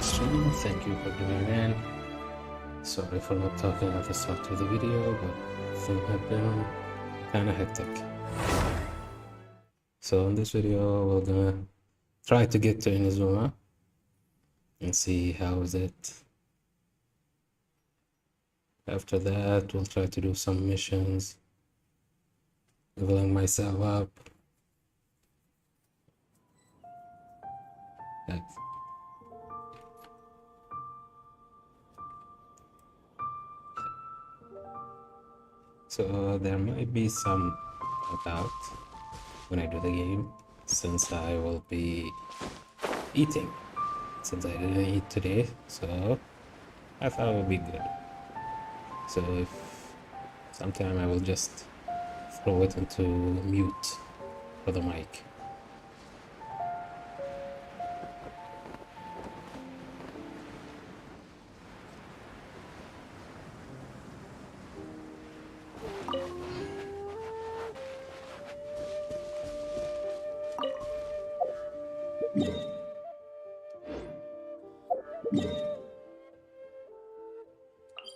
stream. Thank you for tuning in. Sorry for not talking at the start of the video, but things have been kind of hectic. So in this video, we're gonna try to get to Inazuma and see how is it. After that, we'll try to do some missions, leveling myself up. So there might be some about when I do the game, since I will be eating, since I didn't eat today, so I thought it would be good. So if sometime I will just throw it into mute for the mic.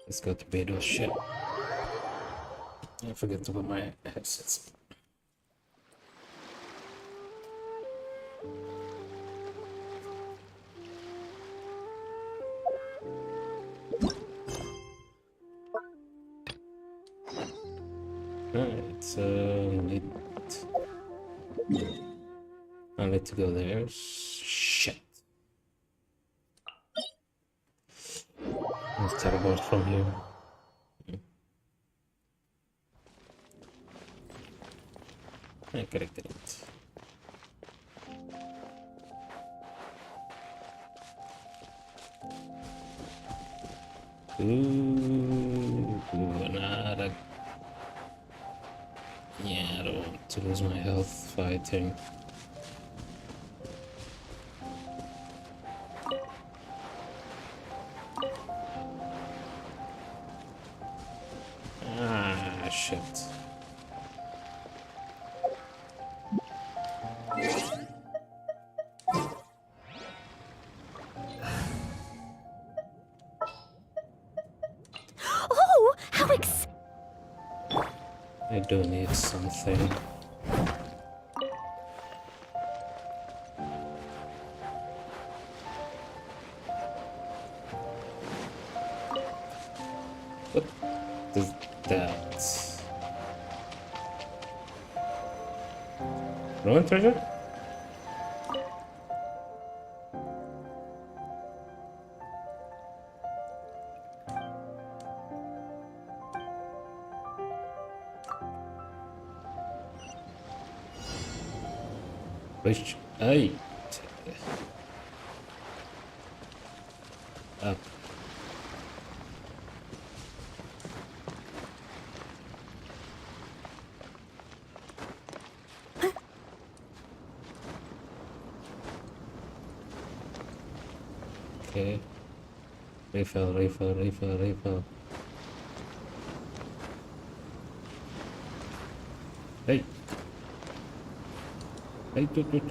Let's go to bed. Oh shit. I forget to put my headsets. Alright, so I need to go there. Shit. Let's teleport from here. I corrected it. Ooh, another. Yeah, I don't want to lose my health fighting. Ah, shit. Oh, how I do need something. What is that? Ruined treasure? Which I up. Okay. Refill. Hey. Hey, dude.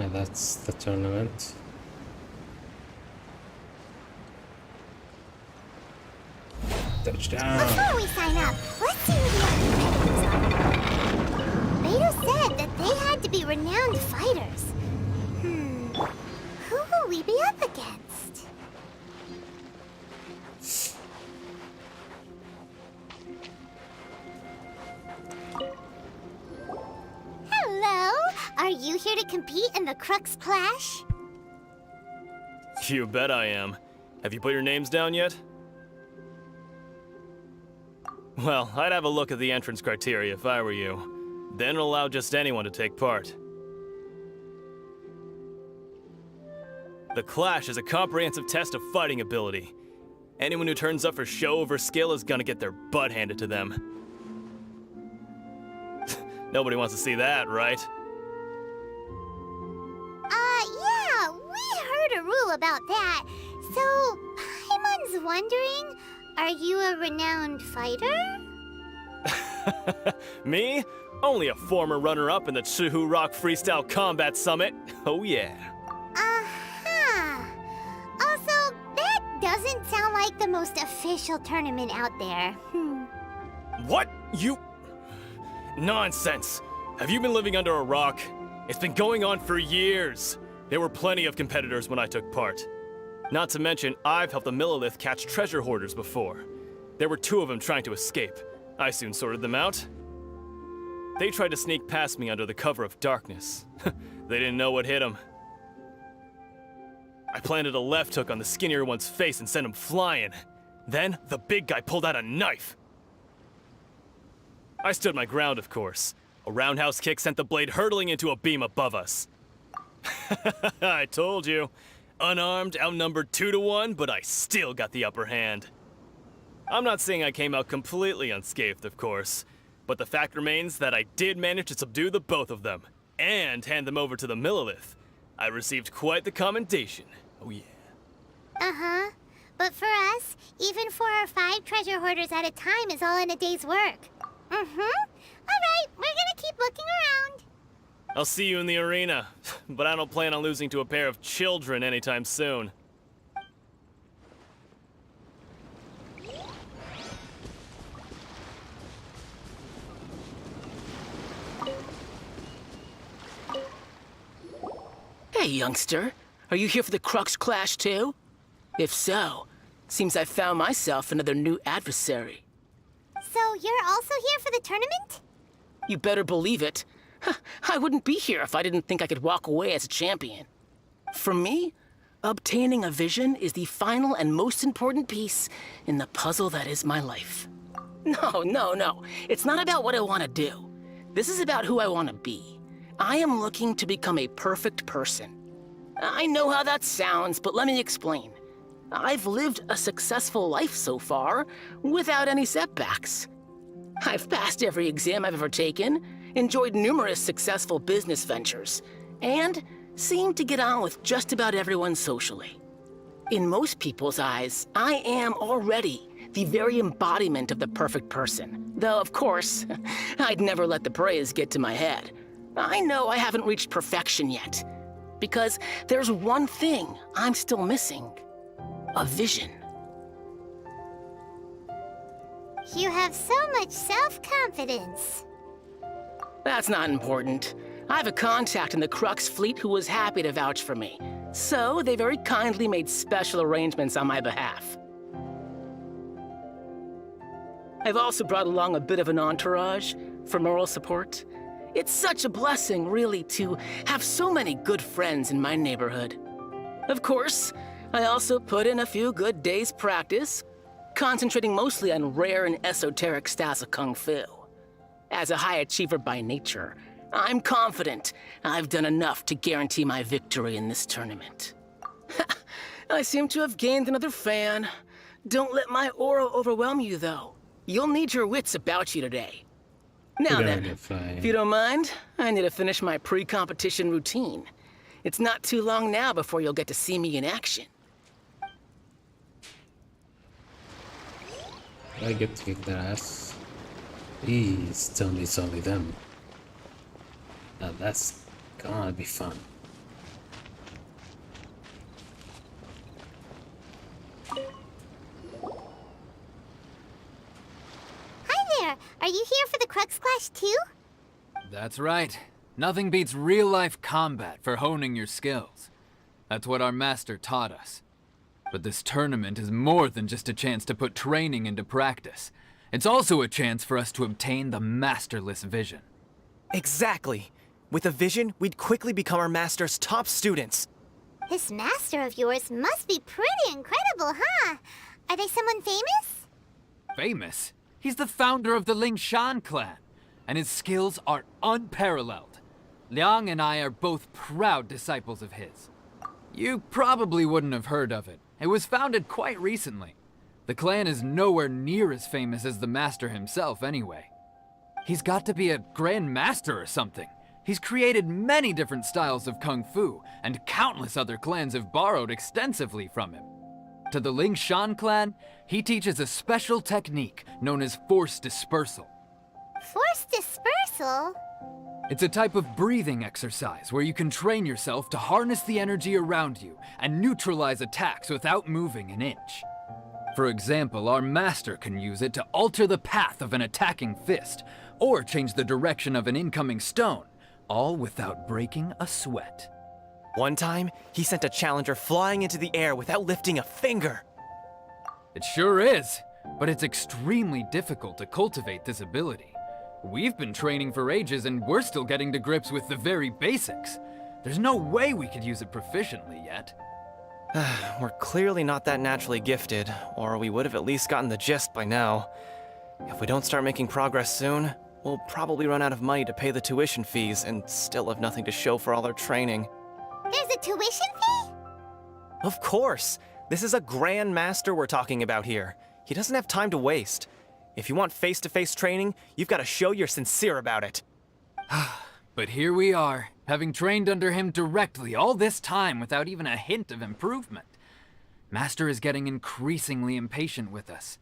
And that's the tournament. Touchdown! Before we sign up, let's see who the other competitors are. Beta said that they had to be renowned fighters. Who will we be up against? Hello? Are you here to compete in the Crux Clash? You bet I am. Have you put your names down yet? Well, I'd have a look at the entrance criteria if I were you. Then allow just anyone to take part. The Clash is a comprehensive test of fighting ability. Anyone who turns up for show over skill is gonna get their butt handed to them. Nobody wants to see that, right? Yeah, we heard a rule about that. So, Paimon's wondering, are you a renowned fighter? Me? Only a former runner-up in the Chihu Rock Freestyle Combat Summit. Oh yeah. Uh-huh. Also, that doesn't sound like the most official tournament out there. What? You... Nonsense. Have you been living under a rock? It's been going on for years. There were plenty of competitors when I took part. Not to mention, I've helped the Millilith catch treasure hoarders before. There were 2 of them trying to escape. I soon sorted them out. They tried to sneak past me under the cover of darkness. They didn't know what hit them. I planted a left hook on the skinnier one's face and sent him flying. Then, the big guy pulled out a knife. I stood my ground, of course. A roundhouse kick sent the blade hurtling into a beam above us. I told you. Unarmed, outnumbered 2 to 1, but I still got the upper hand. I'm not saying I came out completely unscathed, of course, but the fact remains that I did manage to subdue the both of them, and hand them over to the Millilith. I received quite the commendation. Oh yeah. Uh-huh. But for us, even 4 or 5 treasure hoarders at a time is all in a day's work. Mm-hmm. Alright, we're gonna keep looking around. I'll see you in the arena, but I don't plan on losing to a pair of children anytime soon. Hey, youngster. Are you here for the Crux Clash too? If so, seems I found myself another new adversary. So you're also here for the tournament? You better believe it. I wouldn't be here if I didn't think I could walk away as a champion. For me, obtaining a vision is the final and most important piece in the puzzle that is my life. No. It's not about what I want to do. This is about who I want to be. I am looking to become a perfect person. I know how that sounds, but let me explain. I've lived a successful life so far, without any setbacks. I've passed every exam I've ever taken, enjoyed numerous successful business ventures, and seemed to get on with just about everyone socially. In most people's eyes, I am already the very embodiment of the perfect person. Though, of course, I'd never let the praise get to my head. I know I haven't reached perfection yet, because there's one thing I'm still missing. A vision. You have so much self-confidence. That's not important. I have a contact in the Crux fleet who was happy to vouch for me, so they very kindly made special arrangements on my behalf. I've also brought along a bit of an entourage for moral support. It's such a blessing, really, to have so many good friends in my neighborhood. Of course, I also put in a few good days' practice, concentrating mostly on rare and esoteric styles of Kung Fu. As a high achiever by nature, I'm confident I've done enough to guarantee my victory in this tournament. I seem to have gained another fan. Don't let my aura overwhelm you, though. You'll need your wits about you today. Now then, if you don't mind, I need to finish my pre-competition routine. It's not too long now before you'll get to see me in action. I get to kick their ass. Please tell me it's only them. Now that's gonna be fun. Hi there! Are you here for the Crux Clash too? That's right. Nothing beats real-life combat for honing your skills. That's what our master taught us. But this tournament is more than just a chance to put training into practice. It's also a chance for us to obtain the masterless vision. Exactly. With a vision, we'd quickly become our master's top students. This master of yours must be pretty incredible, huh? Are they someone famous? Famous? He's the founder of the Lingshan clan, and his skills are unparalleled. Liang and I are both proud disciples of his. You probably wouldn't have heard of it. It was founded quite recently. The clan is nowhere near as famous as the master himself anyway. He's got to be a grand master or something. He's created many different styles of kung fu, and countless other clans have borrowed extensively from him. To the Ling Shan clan, he teaches a special technique known as force dispersal. Force dispersal? It's a type of breathing exercise where you can train yourself to harness the energy around you and neutralize attacks without moving an inch. For example, our master can use it to alter the path of an attacking fist, or change the direction of an incoming stone, all without breaking a sweat. One time, he sent a challenger flying into the air without lifting a finger. It sure is, but it's extremely difficult to cultivate this ability. We've been training for ages and we're still getting to grips with the very basics. There's no way we could use it proficiently yet. We're clearly not that naturally gifted, or we would have at least gotten the gist by now. If we don't start making progress soon, we'll probably run out of money to pay the tuition fees and still have nothing to show for all our training. There's a tuition fee? Of course! This is a grand master we're talking about here. He doesn't have time to waste. If you want face-to-face training, you've got to show you're sincere about it. But here we are, having trained under him directly all this time without even a hint of improvement. Master is getting increasingly impatient with us.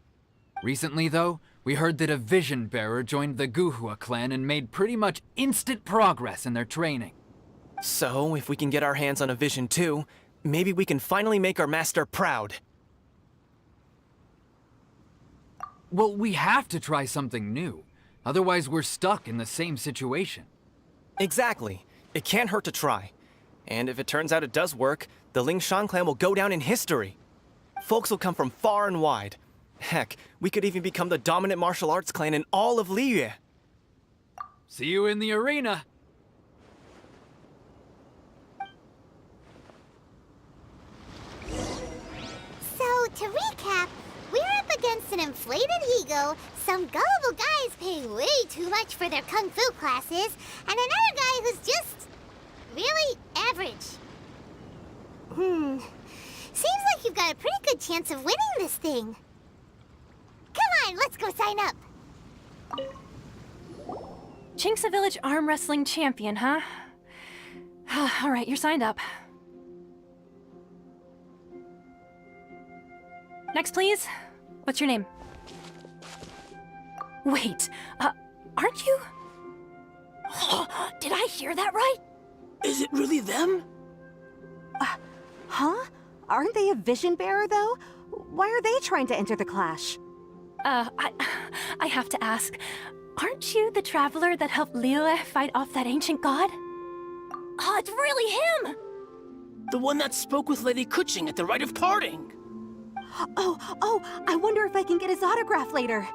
Recently, though, we heard that a vision bearer joined the Guhua clan and made pretty much instant progress in their training. So, if we can get our hands on a vision too, maybe we can finally make our master proud. Well, we have to try something new. Otherwise, we're stuck in the same situation. Exactly. It can't hurt to try. And if it turns out it does work, the Ling Shan clan will go down in history. Folks will come from far and wide. Heck, we could even become the dominant martial arts clan in all of Liyue. See you in the arena! So, to recap, we're up against an inflated ego, some gullible guys paying way too much for their kung fu classes, and another guy who's just really average. Seems like you've got a pretty good chance of winning this thing. Come on, let's go sign up. Chinksa Village Arm Wrestling Champion, huh? All right, you're signed up. Next, please. What's your name? Wait, aren't you? Did I hear that right? Is it really them? Huh? Aren't they a vision bearer, though? Why are they trying to enter the clash? I have to ask, aren't you the traveler that helped Liyue fight off that ancient god? Oh, it's really him! The one that spoke with Lady Kuching at the rite of parting. Oh, I wonder if I can get his autograph later.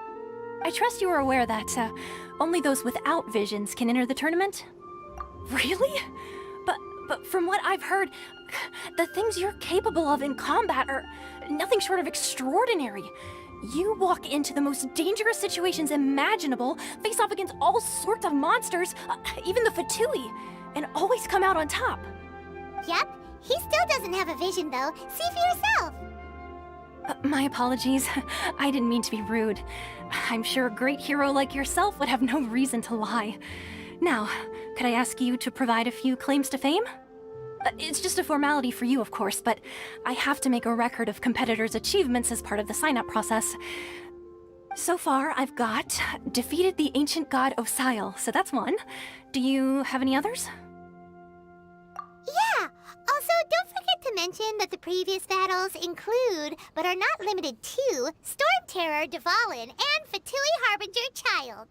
I trust you are aware that only those without visions can enter the tournament? Really? But from what I've heard, the things you're capable of in combat are nothing short of extraordinary. You walk into the most dangerous situations imaginable, face off against all sorts of monsters, even the Fatui, and always come out on top. Yep, he still doesn't have a vision though. See for yourself. My apologies. I didn't mean to be rude. I'm sure a great hero like yourself would have no reason to lie. Now, could I ask you to provide a few claims to fame? It's just a formality for you, of course, but I have to make a record of competitors' achievements as part of the sign-up process. So far, I've got defeated the ancient god Osile, so that's one. Do you have any others? Yeah! Also, don't forget to mention that the previous battles include, but are not limited to, Storm Terror, Dvalin, and Fatui Harbinger Child.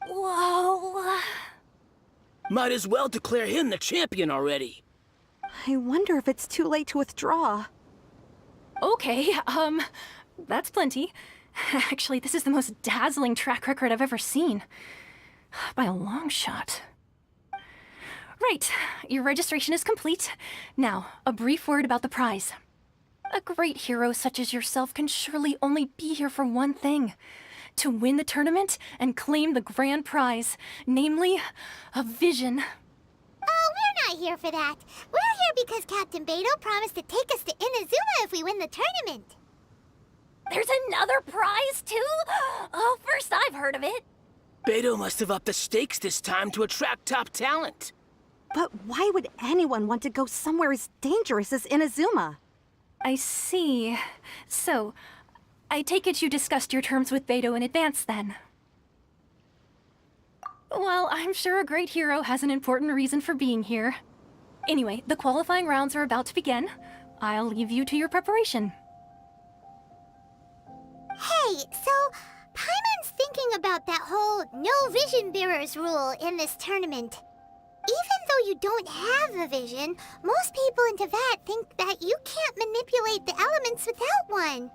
Whoa! Might as well declare him the champion already. I wonder if it's too late to withdraw. Okay, that's plenty. Actually, this is the most dazzling track record I've ever seen. By a long shot. Right, your registration is complete. Now, a brief word about the prize. A great hero such as yourself can surely only be here for one thing. To win the tournament and claim the grand prize, namely, a vision. Oh, we're not here for that. We're here because Captain Beto promised to take us to Inazuma if we win the tournament. There's another prize, too? Oh, first I've heard of it. Beto must have upped the stakes this time to attract top talent. But why would anyone want to go somewhere as dangerous as Inazuma? I see. So, I take it you discussed your terms with Beto in advance, then? Well, I'm sure a great hero has an important reason for being here. Anyway, the qualifying rounds are about to begin. I'll leave you to your preparation. Hey, so Paimon's thinking about that whole no vision bearers rule in this tournament. Even though you don't have a vision, most people in Teyvat think that you can't manipulate the elements without one.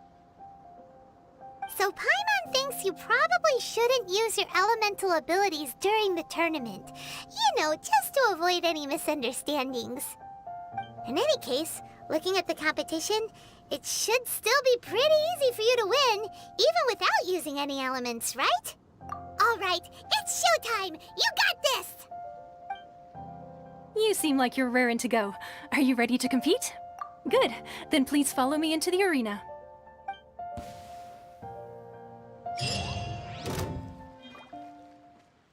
So Paimon thinks you probably shouldn't use your elemental abilities during the tournament. You know, just to avoid any misunderstandings. In any case, looking at the competition, it should still be pretty easy for you to win, even without using any elements, right? All right, it's showtime! You got this! You seem like you're raring to go. Are you ready to compete? Good. Then please follow me into the arena.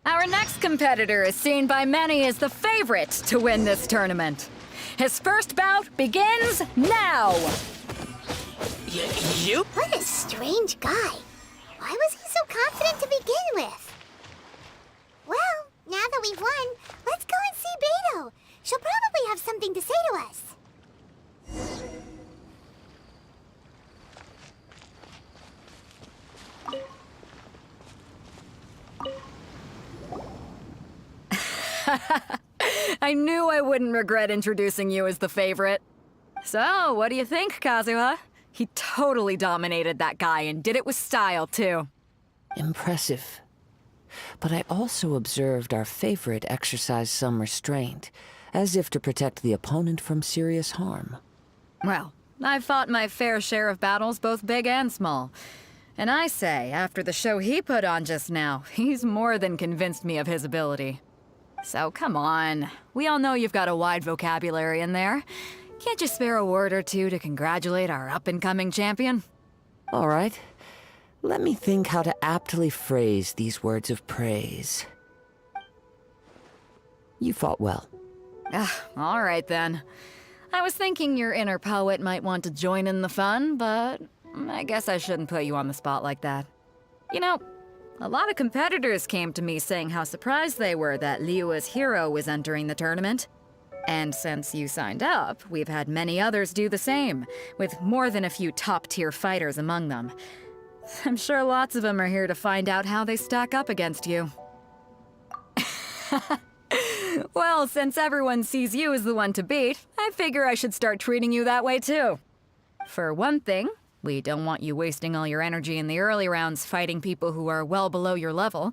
Our next competitor is seen by many as the favorite to win this tournament. His first bout begins now! You? What a strange guy. Why was he so confident to begin with? Well, now that we've won, let's go and see Beto. She'll probably have something to say to us. I knew I wouldn't regret introducing you as the favorite. So, what do you think, Kazuha? He totally dominated that guy and did it with style, too. Impressive. But I also observed our favorite exercise some restraint, as if to protect the opponent from serious harm. Well, I've fought my fair share of battles, both big and small. And I say, after the show he put on just now, he's more than convinced me of his ability. So come on, we all know you've got a wide vocabulary in there. Can't you spare a word or two to congratulate our up-and-coming champion? All right. Let me think how to aptly phrase these words of praise. You fought well. All right then. I was thinking your inner poet might want to join in the fun, but I guess I shouldn't put you on the spot like that. You know, a lot of competitors came to me saying how surprised they were that Liyue's hero was entering the tournament. And since you signed up, we've had many others do the same, with more than a few top-tier fighters among them. I'm sure lots of them are here to find out how they stack up against you. Well, since everyone sees you as the one to beat, I figure I should start treating you that way too. For one thing, we don't want you wasting all your energy in the early rounds fighting people who are well below your level.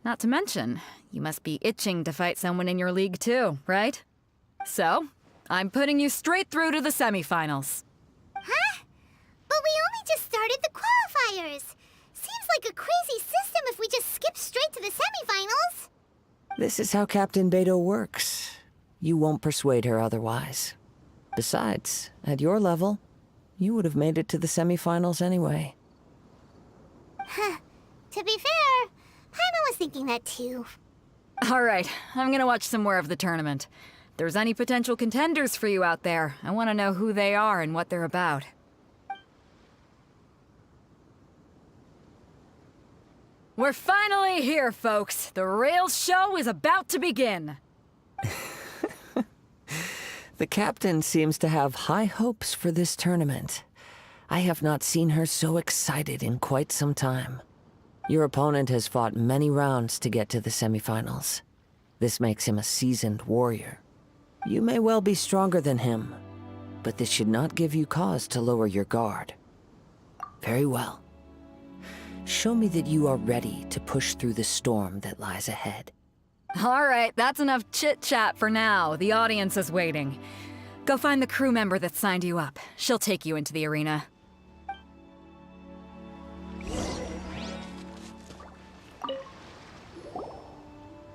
Not to mention, you must be itching to fight someone in your league too, right? So, I'm putting you straight through to the semifinals. Huh? But we only just started the qualifiers. Seems like a crazy system if we just skip straight to the semifinals. This is how Captain Beto works. You won't persuade her otherwise. Besides, at your level, you would have made it to the semifinals anyway. Huh. To be fair, Paimon was thinking that too. All right, I'm gonna watch some more of the tournament. If there's any potential contenders for you out there, I want to know who they are and what they're about. We're finally here, folks. The real show is about to begin. The captain seems to have high hopes for this tournament. I have not seen her so excited in quite some time. Your opponent has fought many rounds to get to the semifinals. This makes him a seasoned warrior. You may well be stronger than him, but this should not give you cause to lower your guard. Very well. Show me that you are ready to push through the storm that lies ahead. All right, that's enough chit-chat for now. The audience is waiting. Go find the crew member that signed you up. She'll take you into the arena.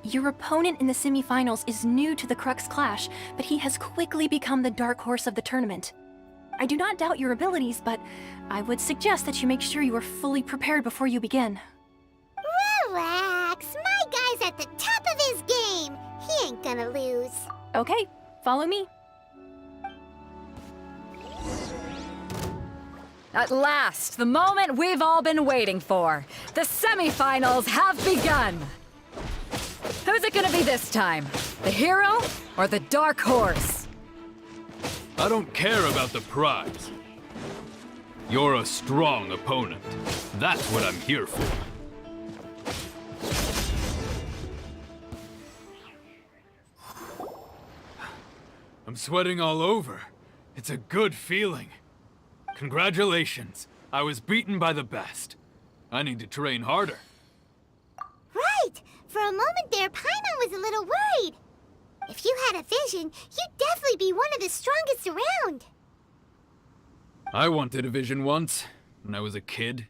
Your opponent in the semifinals is new to the Crux Clash, but he has quickly become the dark horse of the tournament. I do not doubt your abilities, but I would suggest that you make sure you are fully prepared before you begin. Relax, my guy's at the top of his game. He ain't gonna lose. Okay, follow me. At last, the moment we've all been waiting for. The semifinals have begun. Who's it gonna be this time? The hero or the dark horse? I don't care about the prize. You're a strong opponent. That's what I'm here for. I'm sweating all over. It's a good feeling. Congratulations. I was beaten by the best. I need to train harder. Right! For a moment there, Paimon was a little worried. If you had a vision, you'd definitely be one of the strongest around. I wanted a vision once, when I was a kid.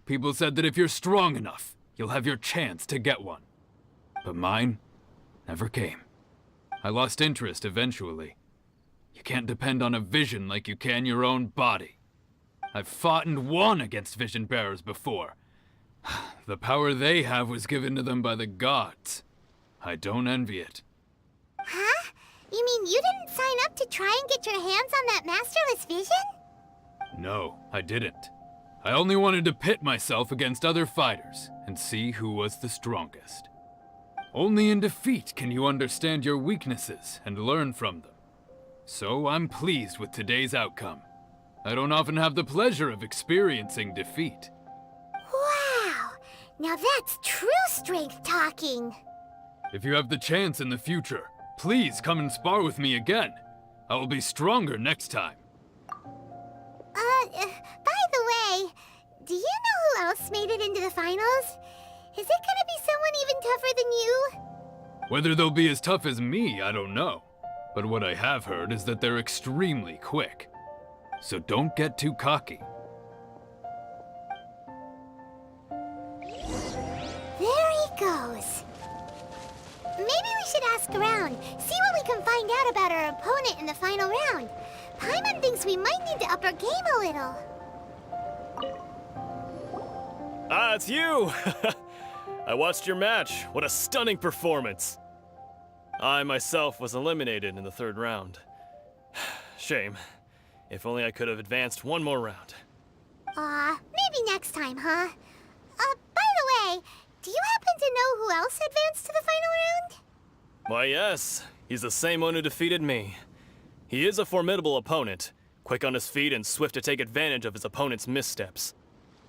People said that if you're strong enough, you'll have your chance to get one. But mine never came. I lost interest eventually. You can't depend on a vision like you can your own body. I've fought and won against vision bearers before. The power they have was given to them by the gods. I don't envy it. Huh? You mean you didn't sign up to try and get your hands on that masterless vision? No, I didn't. I only wanted to pit myself against other fighters and see who was the strongest. Only in defeat can you understand your weaknesses and learn from them. So I'm pleased with today's outcome. I don't often have the pleasure of experiencing defeat. Wow! Now that's true strength talking. If you have the chance in the future, please come and spar with me again. I will be stronger next time. By the way, do you know who else made it into the finals? Is it gonna be someone even tougher than you? Whether they'll be as tough as me, I don't know. But what I have heard is that they're extremely quick. So don't get too cocky. There he goes. Maybe we should ask around, see what we can find out about our opponent in the final round. Paimon thinks we might need to up our game a little. Ah, it's you! I watched your match. What a stunning performance. I myself was eliminated in the third round. Shame. If only I could have advanced one more round. Maybe next time, huh? By the way, do you happen to know who else advanced to the final round? Why, yes. He's the same one who defeated me. He is a formidable opponent, quick on his feet and swift to take advantage of his opponent's missteps.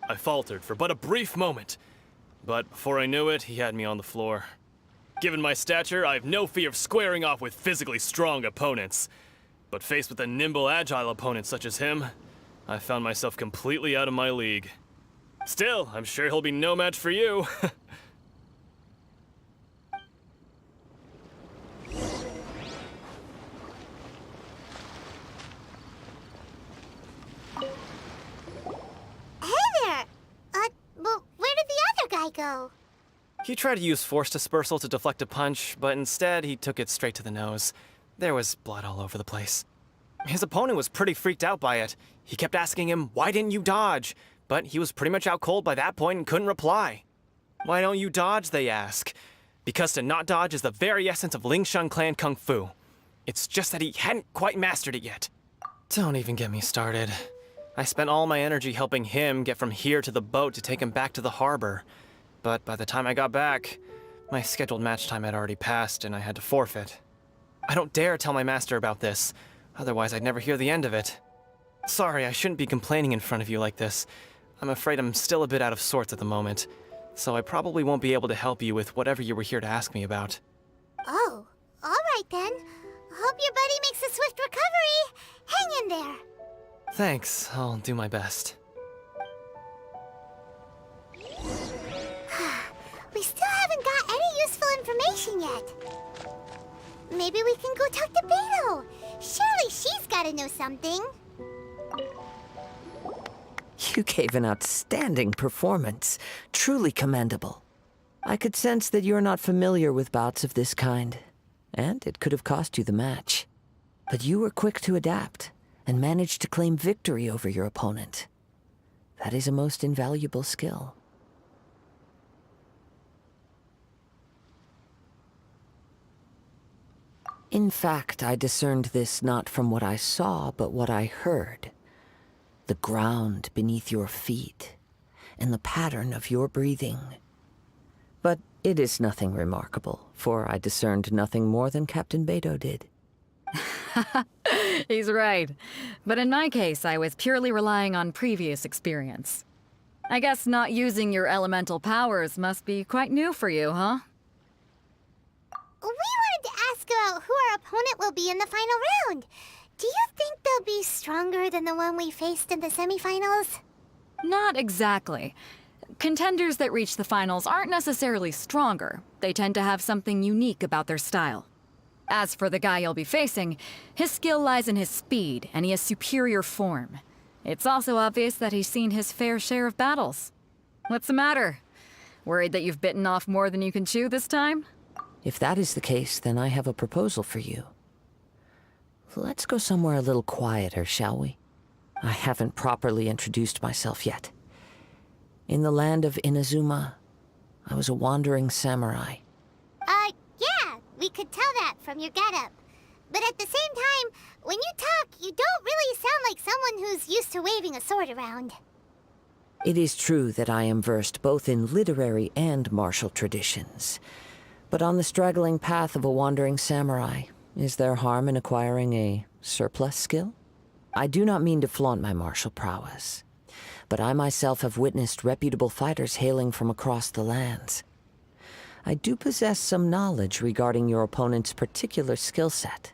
I faltered for but a brief moment, but before I knew it, he had me on the floor. Given my stature, I have no fear of squaring off with physically strong opponents. But faced with a nimble, agile opponent such as him, I found myself completely out of my league. Still, I'm sure he'll be no match for you. Hey there! Well, where did the other guy go? He tried to use force dispersal to deflect a punch, but instead he took it straight to the nose. There was blood all over the place. His opponent was pretty freaked out by it. He kept asking him, "Why didn't you dodge?" But he was pretty much out cold by that point and couldn't reply. "Why don't you dodge?" they ask. Because to not dodge is the very essence of Lingshan clan kung fu. It's just that he hadn't quite mastered it yet. Don't even get me started. I spent all my energy helping him get from here to the boat to take him back to the harbor. But by the time I got back, my scheduled match time had already passed and I had to forfeit. I don't dare tell my master about this, otherwise I'd never hear the end of it. Sorry, I shouldn't be complaining in front of you like this. I'm afraid I'm still a bit out of sorts at the moment, so I probably won't be able to help you with whatever you were here to ask me about. Oh, alright then. Hope your buddy makes a swift recovery. Hang in there. Thanks, I'll do my best. We still haven't got any useful information yet. Maybe we can go talk to Beto. Surely she's gotta know something. You gave an outstanding performance. Truly commendable. I could sense that you're not familiar with bouts of this kind, and it could have cost you the match. But you were quick to adapt, and managed to claim victory over your opponent. That is a most invaluable skill. In fact, I discerned this not from what I saw, but what I heard. The ground beneath your feet, and the pattern of your breathing. But it is nothing remarkable, for I discerned nothing more than Captain Beto did. He's right. But in my case, I was purely relying on previous experience. I guess not using your elemental powers must be quite new for you, huh? We wanted to ask about who our opponent will be in the final round. Do you think they'll be stronger than the one we faced in the semifinals? Not exactly. Contenders that reach the finals aren't necessarily stronger. They tend to have something unique about their style. As for the guy you'll be facing, his skill lies in his speed, and he has superior form. It's also obvious that he's seen his fair share of battles. What's the matter? Worried that you've bitten off more than you can chew this time? If that is the case, then I have a proposal for you. Let's go somewhere a little quieter, shall we? I haven't properly introduced myself yet. In the land of Inazuma, I was a wandering samurai. Yeah, we could tell that from your getup. But at the same time, when you talk, you don't really sound like someone who's used to waving a sword around. It is true that I am versed both in literary and martial traditions. But on the straggling path of a wandering samurai, is there harm in acquiring a surplus skill? I do not mean to flaunt my martial prowess, but I myself have witnessed reputable fighters hailing from across the lands. I do possess some knowledge regarding your opponent's particular skill set.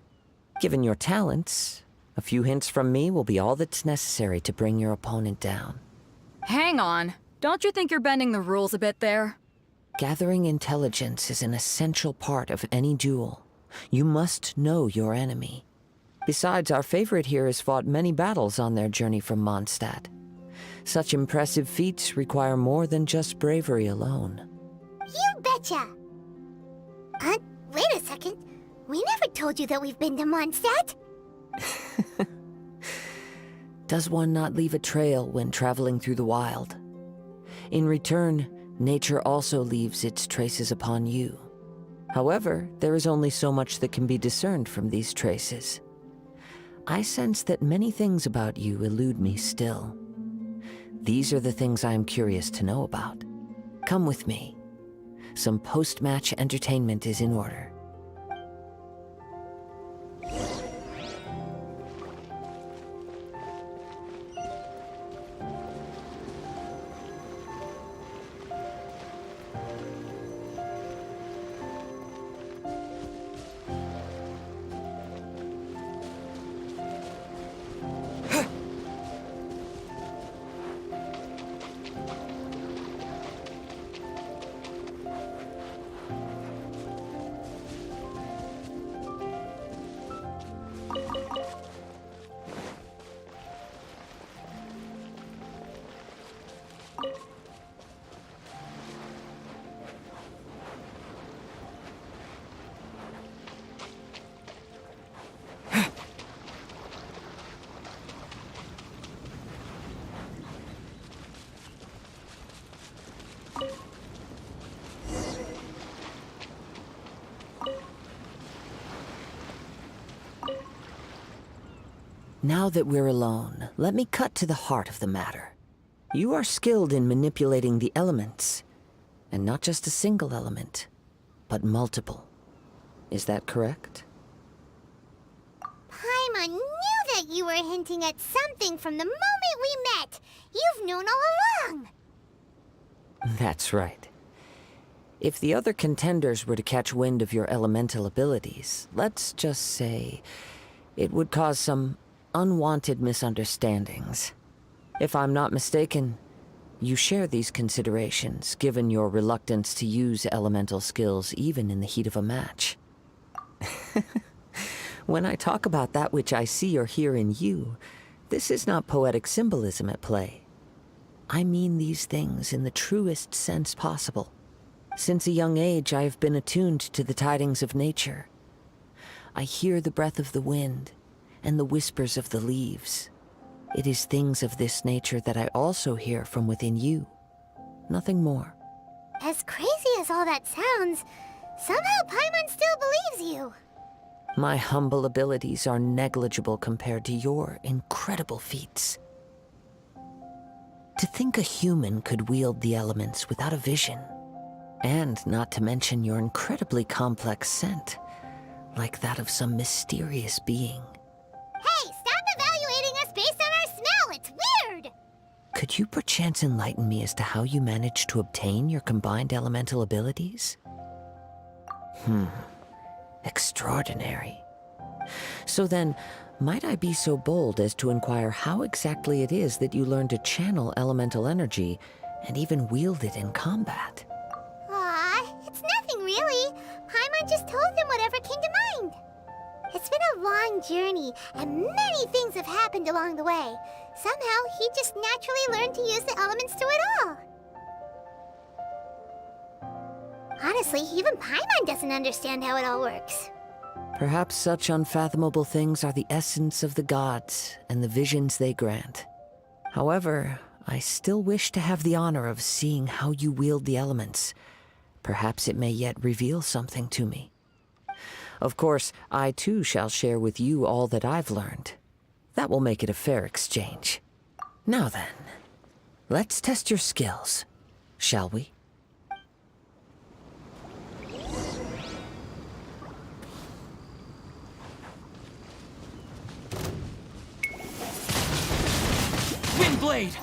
Given your talents, a few hints from me will be all that's necessary to bring your opponent down. Hang on. Don't you think you're bending the rules a bit there? Gathering intelligence is an essential part of any duel. You must know your enemy. Besides, our favorite here has fought many battles on their journey from Mondstadt. Such impressive feats require more than just bravery alone. You betcha! Wait a second. We never told you that we've been to Mondstadt. Does one not leave a trail when traveling through the wild? In return, nature also leaves its traces upon you. However, there is only so much that can be discerned from these traces. I sense that many things about you elude me still. These are the things I am curious to know about. Come with me. Some post-match entertainment is in order. Now that we're alone, let me cut to the heart of the matter. You are skilled in manipulating the elements, and not just a single element, but multiple. Is that correct? Paimon knew that you were hinting at something from the moment we met. You've known all along. That's right. If the other contenders were to catch wind of your elemental abilities, let's just say, it would cause some unwanted misunderstandings. If I'm not mistaken, you share these considerations, given your reluctance to use elemental skills even in the heat of a match. When I talk about that which I see or hear in you, this is not poetic symbolism at play. I mean these things in the truest sense possible. Since a young age, I have been attuned to the tidings of nature. I hear the breath of the wind and the whispers of the leaves. It is things of this nature that I also hear from within you. Nothing more. As crazy as all that sounds, somehow Paimon still believes you. My humble abilities are negligible compared to your incredible feats. To think a human could wield the elements without a vision, and not to mention your incredibly complex scent, like that of some mysterious being. Hey, stop evaluating us based on our smell! It's weird! Could you perchance enlighten me as to how you managed to obtain your combined elemental abilities? Extraordinary. So then, might I be so bold as to inquire how exactly it is that you learned to channel elemental energy and even wield it in combat? Aw, it's nothing really. Paimon just told him whatever came to mind. It's been a long journey, and many things have happened along the way. Somehow, he just naturally learned to use the elements through it all. Honestly, even Paimon doesn't understand how it all works. Perhaps such unfathomable things are the essence of the gods and the visions they grant. However, I still wish to have the honor of seeing how you wield the elements. Perhaps it may yet reveal something to me. Of course, I too shall share with you all that I've learned. That will make it a fair exchange. Now then, let's test your skills, shall we? Windblade!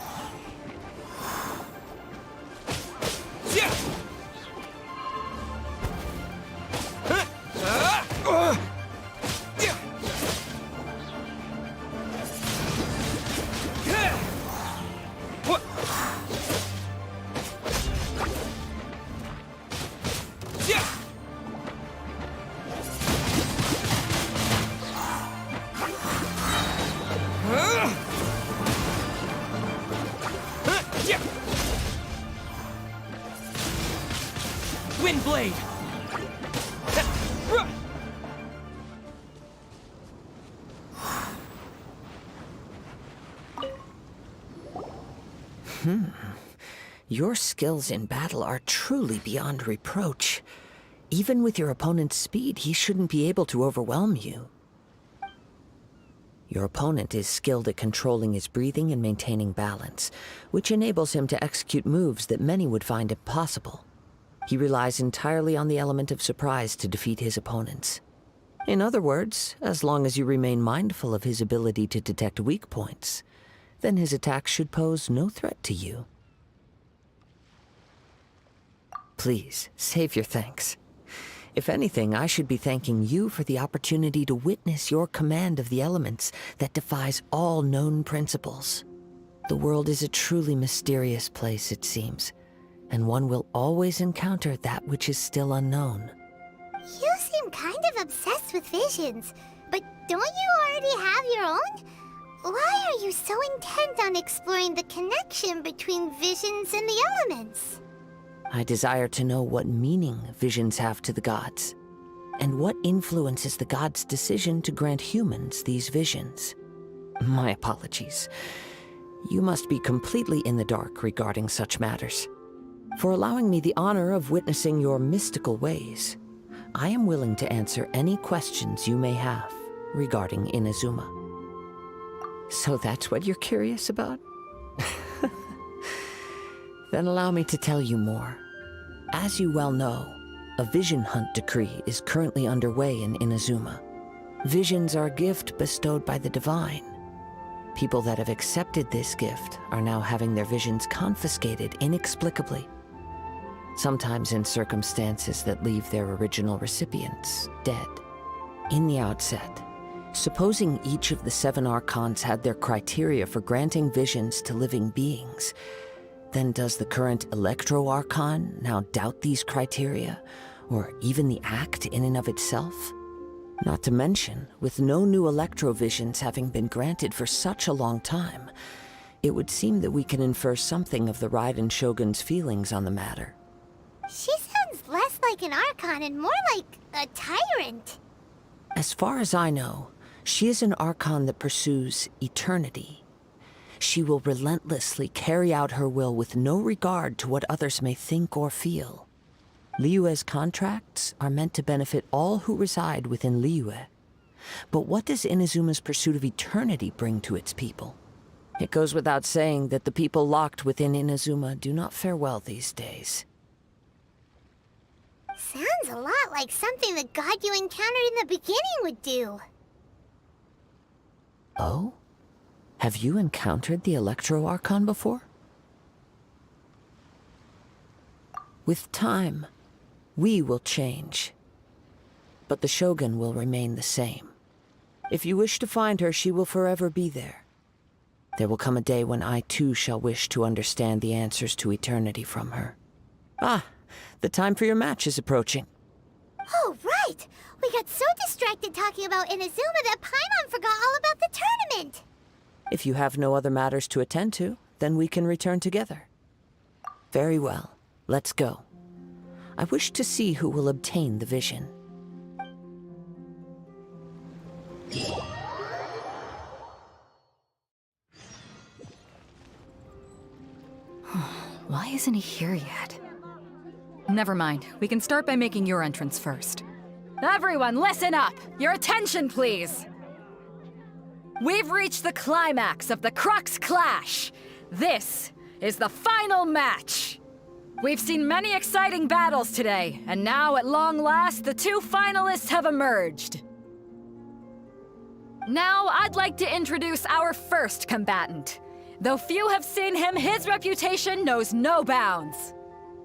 Yeah! Windblade! Your skills in battle are truly beyond reproach. Even with your opponent's speed, he shouldn't be able to overwhelm you. Your opponent is skilled at controlling his breathing and maintaining balance, which enables him to execute moves that many would find impossible. He relies entirely on the element of surprise to defeat his opponents. In other words, as long as you remain mindful of his ability to detect weak points, then his attacks should pose no threat to you. Please, save your thanks. If anything, I should be thanking you for the opportunity to witness your command of the elements that defies all known principles. The world is a truly mysterious place, it seems, and one will always encounter that which is still unknown. You seem kind of obsessed with visions, but don't you already have your own? Why are you so intent on exploring the connection between visions and the elements? I desire to know what meaning visions have to the gods, and what influences the gods' decision to grant humans these visions. My apologies. You must be completely in the dark regarding such matters. For allowing me the honor of witnessing your mystical ways, I am willing to answer any questions you may have regarding Inazuma. So that's what you're curious about? Then allow me to tell you more. As you well know, a vision hunt decree is currently underway in Inazuma. Visions are a gift bestowed by the divine. People that have accepted this gift are now having their visions confiscated inexplicably. Sometimes in circumstances that leave their original recipients dead. In the outset, supposing each of the 7 archons had their criteria for granting visions to living beings, then does the current Electro-Archon now doubt these criteria, or even the act in and of itself? Not to mention, with no new Electro-Visions having been granted for such a long time, it would seem that we can infer something of the Raiden Shogun's feelings on the matter. She sounds like an Archon and more like a tyrant. As far as I know, she is an Archon that pursues eternity. She will relentlessly carry out her will with no regard to what others may think or feel. Liyue's contracts are meant to benefit all who reside within Liyue. But what does Inazuma's pursuit of eternity bring to its people? It goes without saying that the people locked within Inazuma do not fare well these days. Sounds a lot like something the god you encountered in the beginning would do. Oh? Have you encountered the Electro Archon before? With time, we will change. But the Shogun will remain the same. If you wish to find her, she will forever be there. There will come a day when I too shall wish to understand the answers to eternity from her. Ah, the time for your match is approaching. Oh, right! We got so distracted talking about Inazuma that Paimon forgot all about the tournament! If you have no other matters to attend to, then we can return together. Very well. Let's go. I wish to see who will obtain the vision. Why isn't he here yet? Never mind. We can start by making your entrance first. Everyone, listen up! Your attention, please! We've reached the climax of the Crux Clash! This is the final match! We've seen many exciting battles today, and now, at long last, the two finalists have emerged. Now, I'd like to introduce our first combatant. Though few have seen him, his reputation knows no bounds.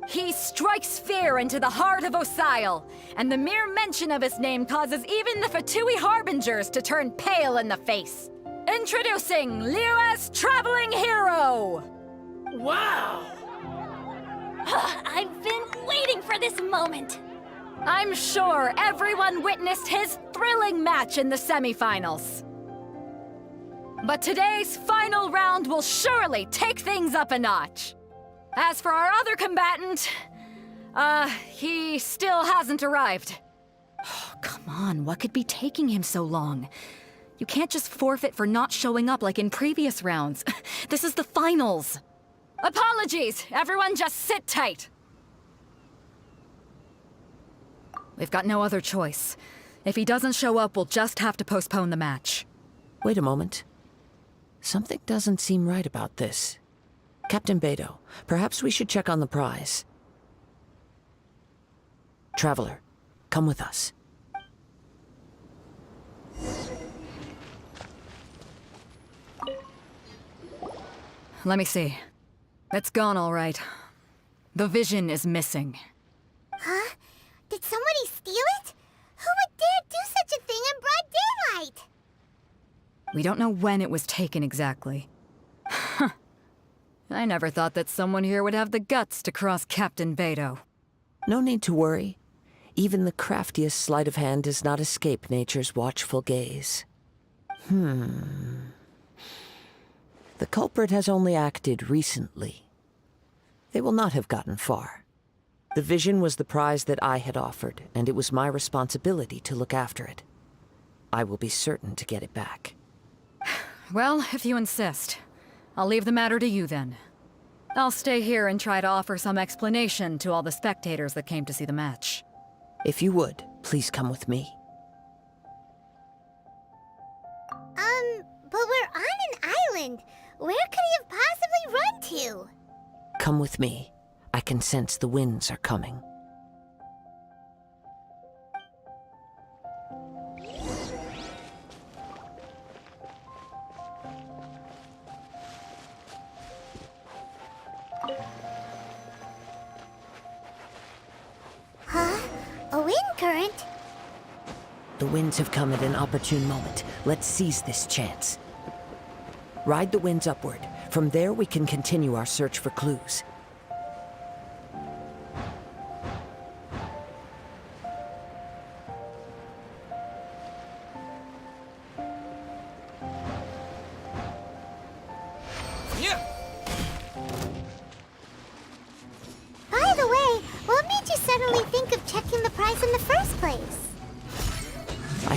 He strikes fear into the heart of Osile, and the mere mention of his name causes even the Fatui Harbingers to turn pale in the face. Introducing Liyue's traveling hero! Wow! I've been waiting for this moment! I'm sure everyone witnessed his thrilling match in the semifinals. But today's final round will surely take things up a notch. As for our other combatant, he still hasn't arrived. Oh, come on, what could be taking him so long? You can't just forfeit for not showing up like in previous rounds. This is the finals. Apologies, everyone just sit tight. We've got no other choice. If he doesn't show up, we'll just have to postpone the match. Wait a moment. Something doesn't seem right about this. Captain Beidou, perhaps we should check on the prize. Traveler, come with us. Let me see. It's gone all right. The vision is missing. Huh? Did somebody steal it? Who would dare do such a thing in broad daylight? We don't know when it was taken exactly. I never thought that someone here would have the guts to cross Captain Beidou. No need to worry. Even the craftiest sleight of hand does not escape nature's watchful gaze. The culprit has only acted recently. They will not have gotten far. The vision was the prize that I had offered, and it was my responsibility to look after it. I will be certain to get it back. Well, if you insist. I'll leave the matter to you then. I'll stay here and try to offer some explanation to all the spectators that came to see the match. If you would, please come with me. But we're on an island. Where could he have possibly run to? Come with me. I can sense the winds are coming. Huh? A wind current? The winds have come at an opportune moment. Let's seize this chance. Ride the winds upward. From there, we can continue our search for clues. By the way, what made you suddenly think of checking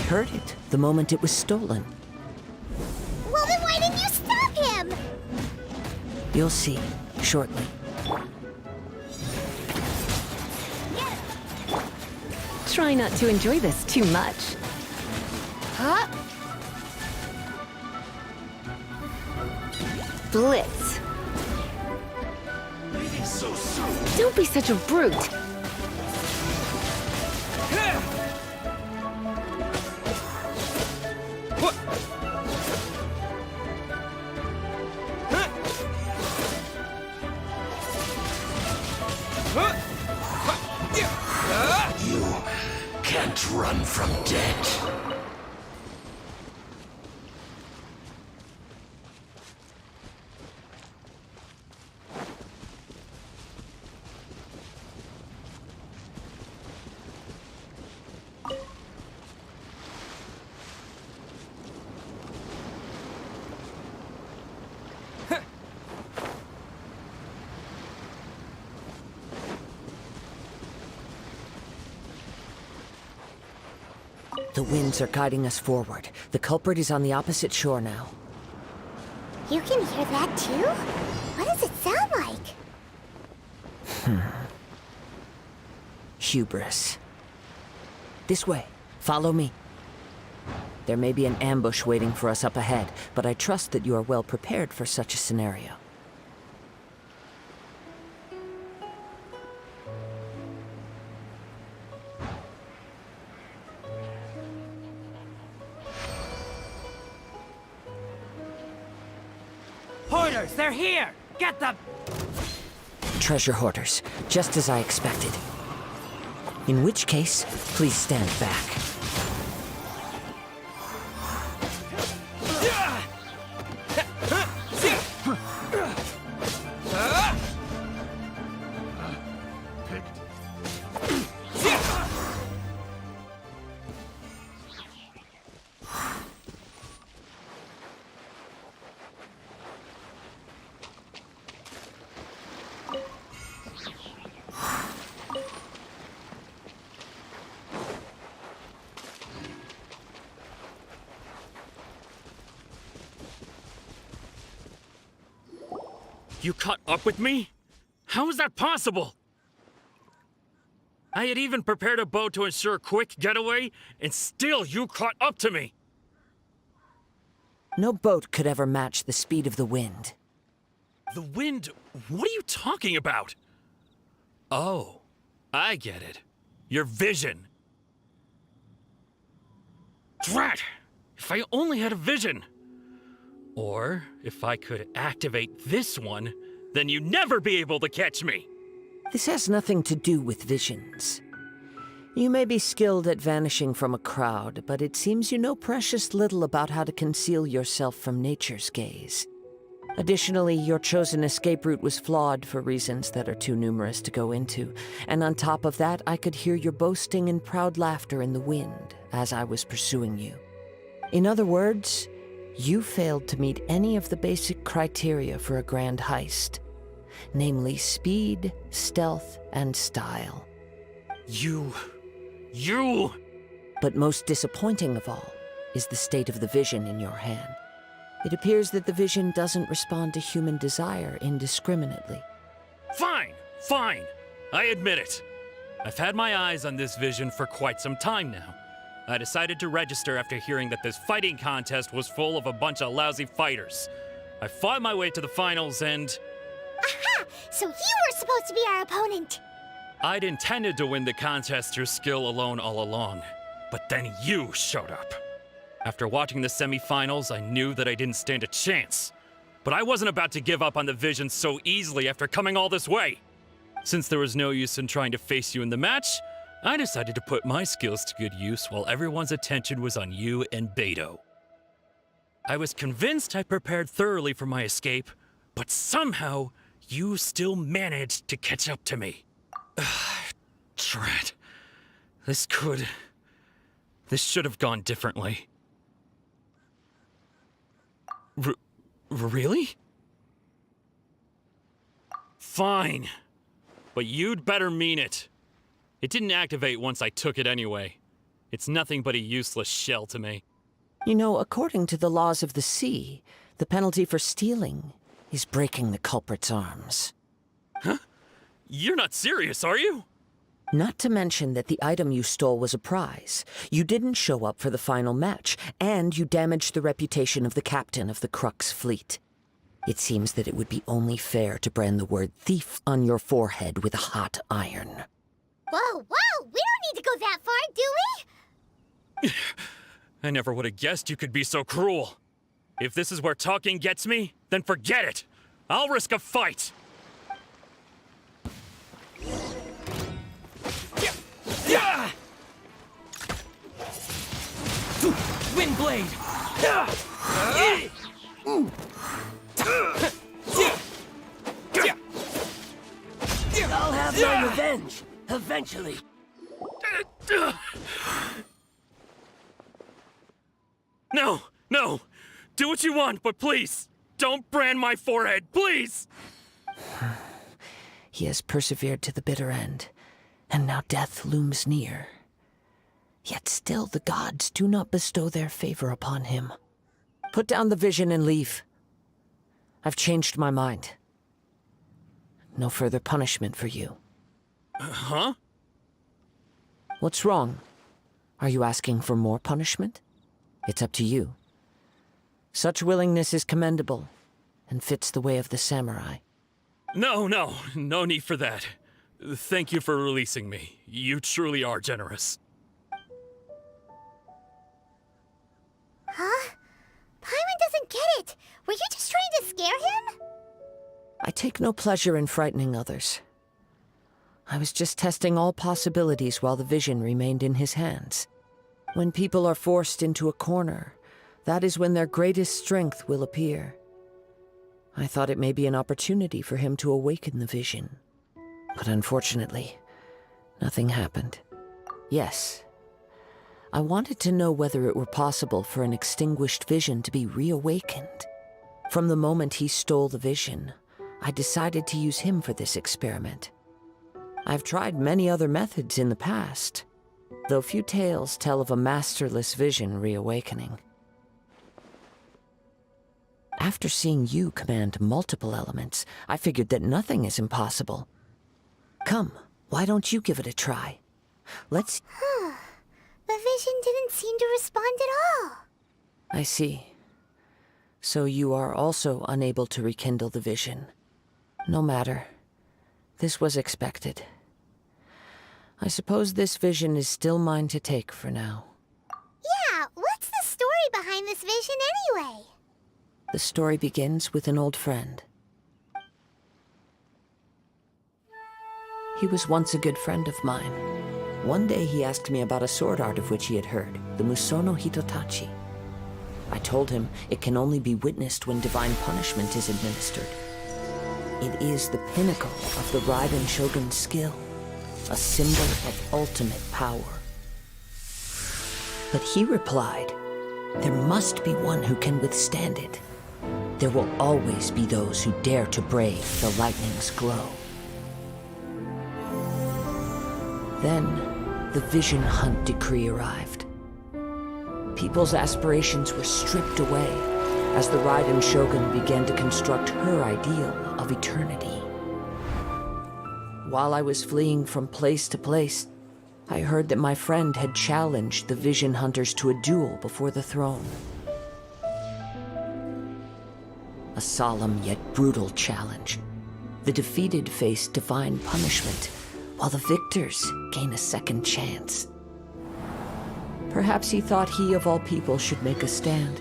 heard it the moment it was stolen. Well, then why didn't you stop him? You'll see shortly. Try not to enjoy this too much. Huh? Blitz. Don't be such a brute. You can't run from death. The winds are guiding us forward. The culprit is on the opposite shore now. You can hear that too? What does it sound like? Hubris. This way. Follow me. There may be an ambush waiting for us up ahead, but I trust that you are well prepared for such a scenario. Hoarders, they're here! Get them! Treasure hoarders, just as I expected. In which case, please stand back. You caught up with me? How is that possible? I had even prepared a boat to ensure a quick getaway, and still you caught up to me! No boat could ever match the speed of the wind. The wind? What are you talking about? Oh, I get it. Your vision. Drat! If I only had a vision! Or, if I could activate this one, then you'd never be able to catch me! This has nothing to do with visions. You may be skilled at vanishing from a crowd, but it seems you know precious little about how to conceal yourself from nature's gaze. Additionally, your chosen escape route was flawed for reasons that are too numerous to go into, and on top of that, I could hear your boasting and proud laughter in the wind as I was pursuing you. In other words, you failed to meet any of the basic criteria for a grand heist, namely speed, stealth, and style. You... But most disappointing of all is the state of the vision in your hand. It appears that the vision doesn't respond to human desire indiscriminately. Fine, fine. I admit it. I've had my eyes on this vision for quite some time now. I decided to register after hearing that this fighting contest was full of a bunch of lousy fighters. I fought my way to the finals and... Aha! So you were supposed to be our opponent! I'd intended to win the contest through skill alone all along. But then you showed up. After watching the semifinals, I knew that I didn't stand a chance. But I wasn't about to give up on the vision so easily after coming all this way. Since there was no use in trying to face you in the match, I decided to put my skills to good use while everyone's attention was on you and Beto. I was convinced I prepared thoroughly for my escape, but somehow you still managed to catch up to me. Drat. This should have gone differently. Really? Fine. But you'd better mean it. It didn't activate once I took it anyway. It's nothing but a useless shell to me. You know, according to the laws of the sea, the penalty for stealing is breaking the culprit's arms. Huh? You're not serious, are you? Not to mention that the item you stole was a prize. You didn't show up for the final match, and you damaged the reputation of the captain of the Crux fleet. It seems that it would be only fair to brand the word thief on your forehead with a hot iron. Whoa, whoa! We don't need to go that far, do we? I never would have guessed you could be so cruel. If this is where talking gets me, then forget it. I'll risk a fight. Windblade! I'll have my revenge, eventually. No, no! Do what you want, but please, don't brand my forehead, please! He has persevered to the bitter end, and now death looms near. Yet still the gods do not bestow their favor upon him. Put down the vision and leave. I've changed my mind. No further punishment for you. Huh? What's wrong? Are you asking for more punishment? It's up to you. Such willingness is commendable, and fits the way of the samurai. No need for that. Thank you for releasing me. You truly are generous. Huh? Paimon doesn't get it. Were you just trying to scare him? I take no pleasure in frightening others. I was just testing all possibilities while the vision remained in his hands. When people are forced into a corner, that is when their greatest strength will appear. I thought it may be an opportunity for him to awaken the vision. But unfortunately, nothing happened. Yes, I wanted to know whether it were possible for an extinguished vision to be reawakened. From the moment he stole the vision, I decided to use him for this experiment. I've tried many other methods in the past, though few tales tell of a masterless vision reawakening. After seeing you command multiple elements, I figured that nothing is impossible. Come, why don't you give it a try? Let's... The vision didn't seem to respond at all. I see. So you are also unable to rekindle the vision. No matter. This was expected. I suppose this vision is still mine to take for now. Yeah, what's the story behind this vision anyway? The story begins with an old friend. He was once a good friend of mine. One day he asked me about a sword art of which he had heard, the Musono Hitotachi. I told him it can only be witnessed when divine punishment is administered. It is the pinnacle of the Raiden Shogun's skill, a symbol of ultimate power. But he replied, there must be one who can withstand it. There will always be those who dare to brave the lightning's glow. Then, the Vision Hunt decree arrived. People's aspirations were stripped away as the Raiden Shogun began to construct her ideal of eternity. While I was fleeing from place to place, I heard that my friend had challenged the Vision Hunters to a duel before the throne. A solemn yet brutal challenge. The defeated face divine punishment, while the victors gain a second chance. Perhaps he thought he of all people should make a stand.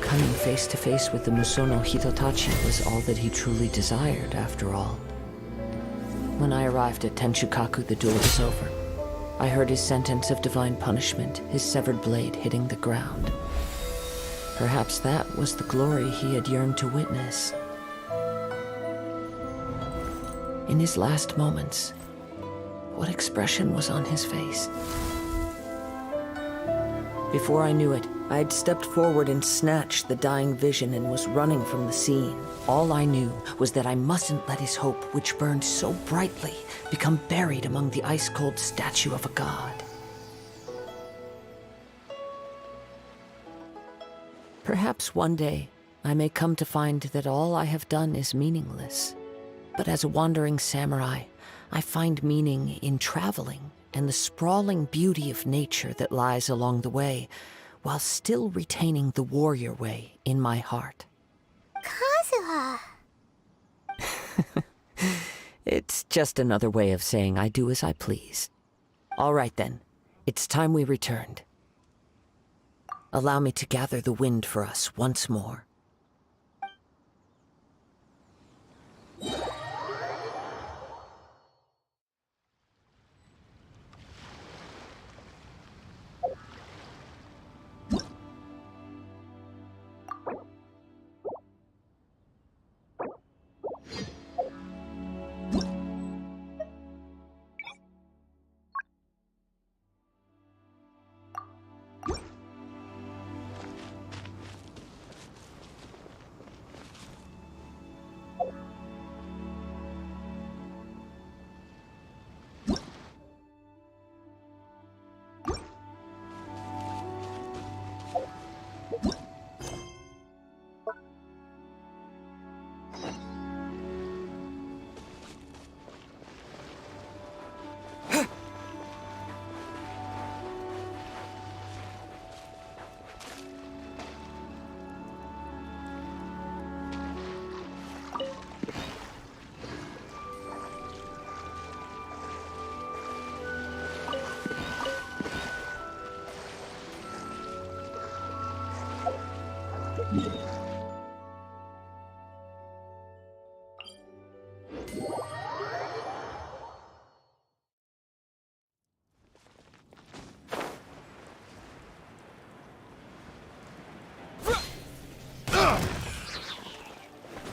Coming face to face with the Musono Hitotachi was all that he truly desired, after all. When I arrived at Tenshukaku, the duel was over. I heard his sentence of divine punishment, his severed blade hitting the ground. Perhaps that was the glory he had yearned to witness. In his last moments, what expression was on his face? Before I knew it, I had stepped forward and snatched the dying vision and was running from the scene. All I knew was that I mustn't let his hope, which burned so brightly, become buried among the ice-cold statue of a god. Perhaps one day I may come to find that all I have done is meaningless. But as a wandering samurai, I find meaning in traveling and the sprawling beauty of nature that lies along the way, while still retaining the warrior way in my heart. Kazuha. It's just another way of saying I do as I please. All right then, it's time we returned. Allow me to gather the wind for us once more.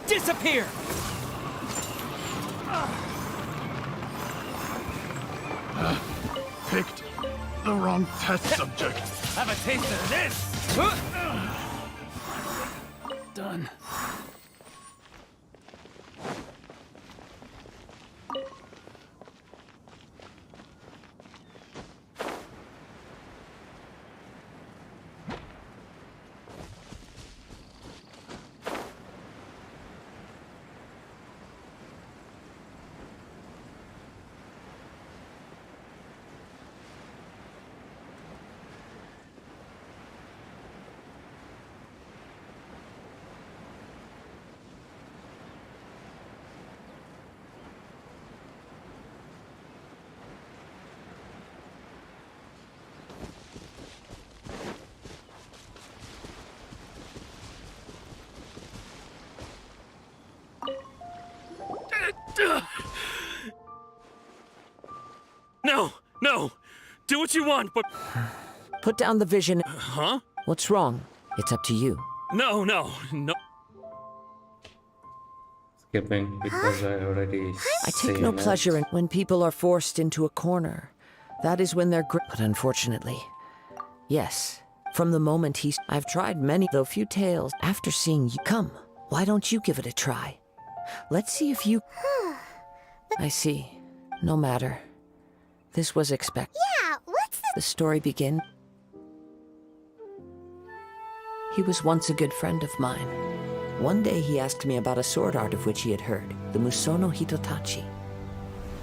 Disappear! Picked the wrong test subject. Have a taste of this! Done. No, no! Do what you want, but... Put down the vision. Huh? What's wrong? It's up to you. No. Skipping because I already I take no pleasure in when people are forced into a corner. That is when they're But unfortunately, yes. From the moment I've tried many, though few tales. After seeing you come, why don't you give it a try? Let's see if you... I see. No matter. This was expected. Yeah, what's The story begins. He was once a good friend of mine. One day he asked me about a sword art of which he had heard, the Musono Hitotachi.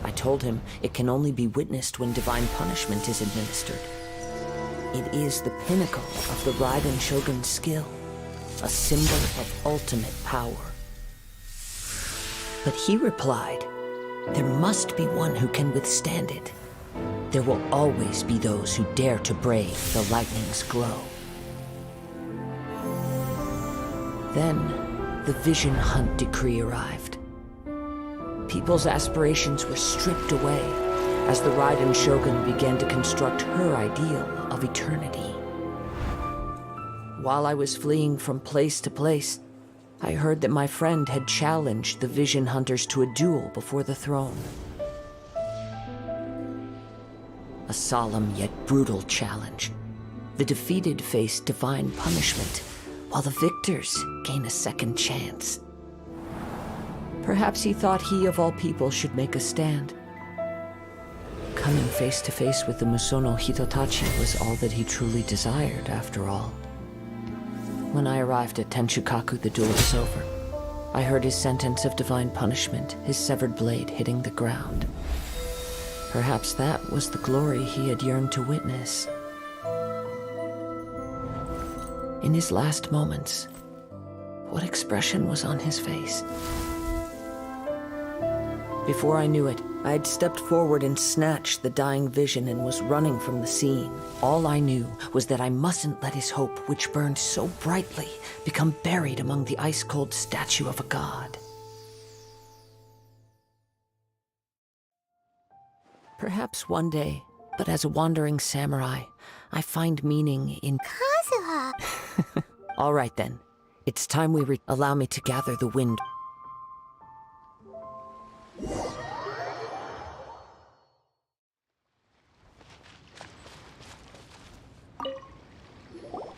I told him it can only be witnessed when divine punishment is administered. It is the pinnacle of the Raiden Shogun's skill, a symbol of ultimate power. But he replied, there must be one who can withstand it. There will always be those who dare to brave the lightning's glow. Then, the Vision Hunt decree arrived. People's aspirations were stripped away as the Raiden Shogun began to construct her ideal of eternity. While I was fleeing from place to place, I heard that my friend had challenged the Vision Hunters to a duel before the throne. A solemn yet brutal challenge. The defeated face divine punishment, while the victors gain a second chance. Perhaps he thought he of all people should make a stand. Coming face to face with the Musono Hitotachi was all that he truly desired, after all. When I arrived at Tenshukaku, the duel was over. I heard his sentence of divine punishment, his severed blade hitting the ground. Perhaps that was the glory he had yearned to witness. In his last moments, what expression was on his face? Before I knew it, I had stepped forward and snatched the dying vision and was running from the scene. All I knew was that I mustn't let his hope, which burned so brightly, become buried among the ice-cold statue of a god. Perhaps one day, but as a wandering samurai, I find meaning in... Kazuha! All right then. It's time we allow me to gather the wind.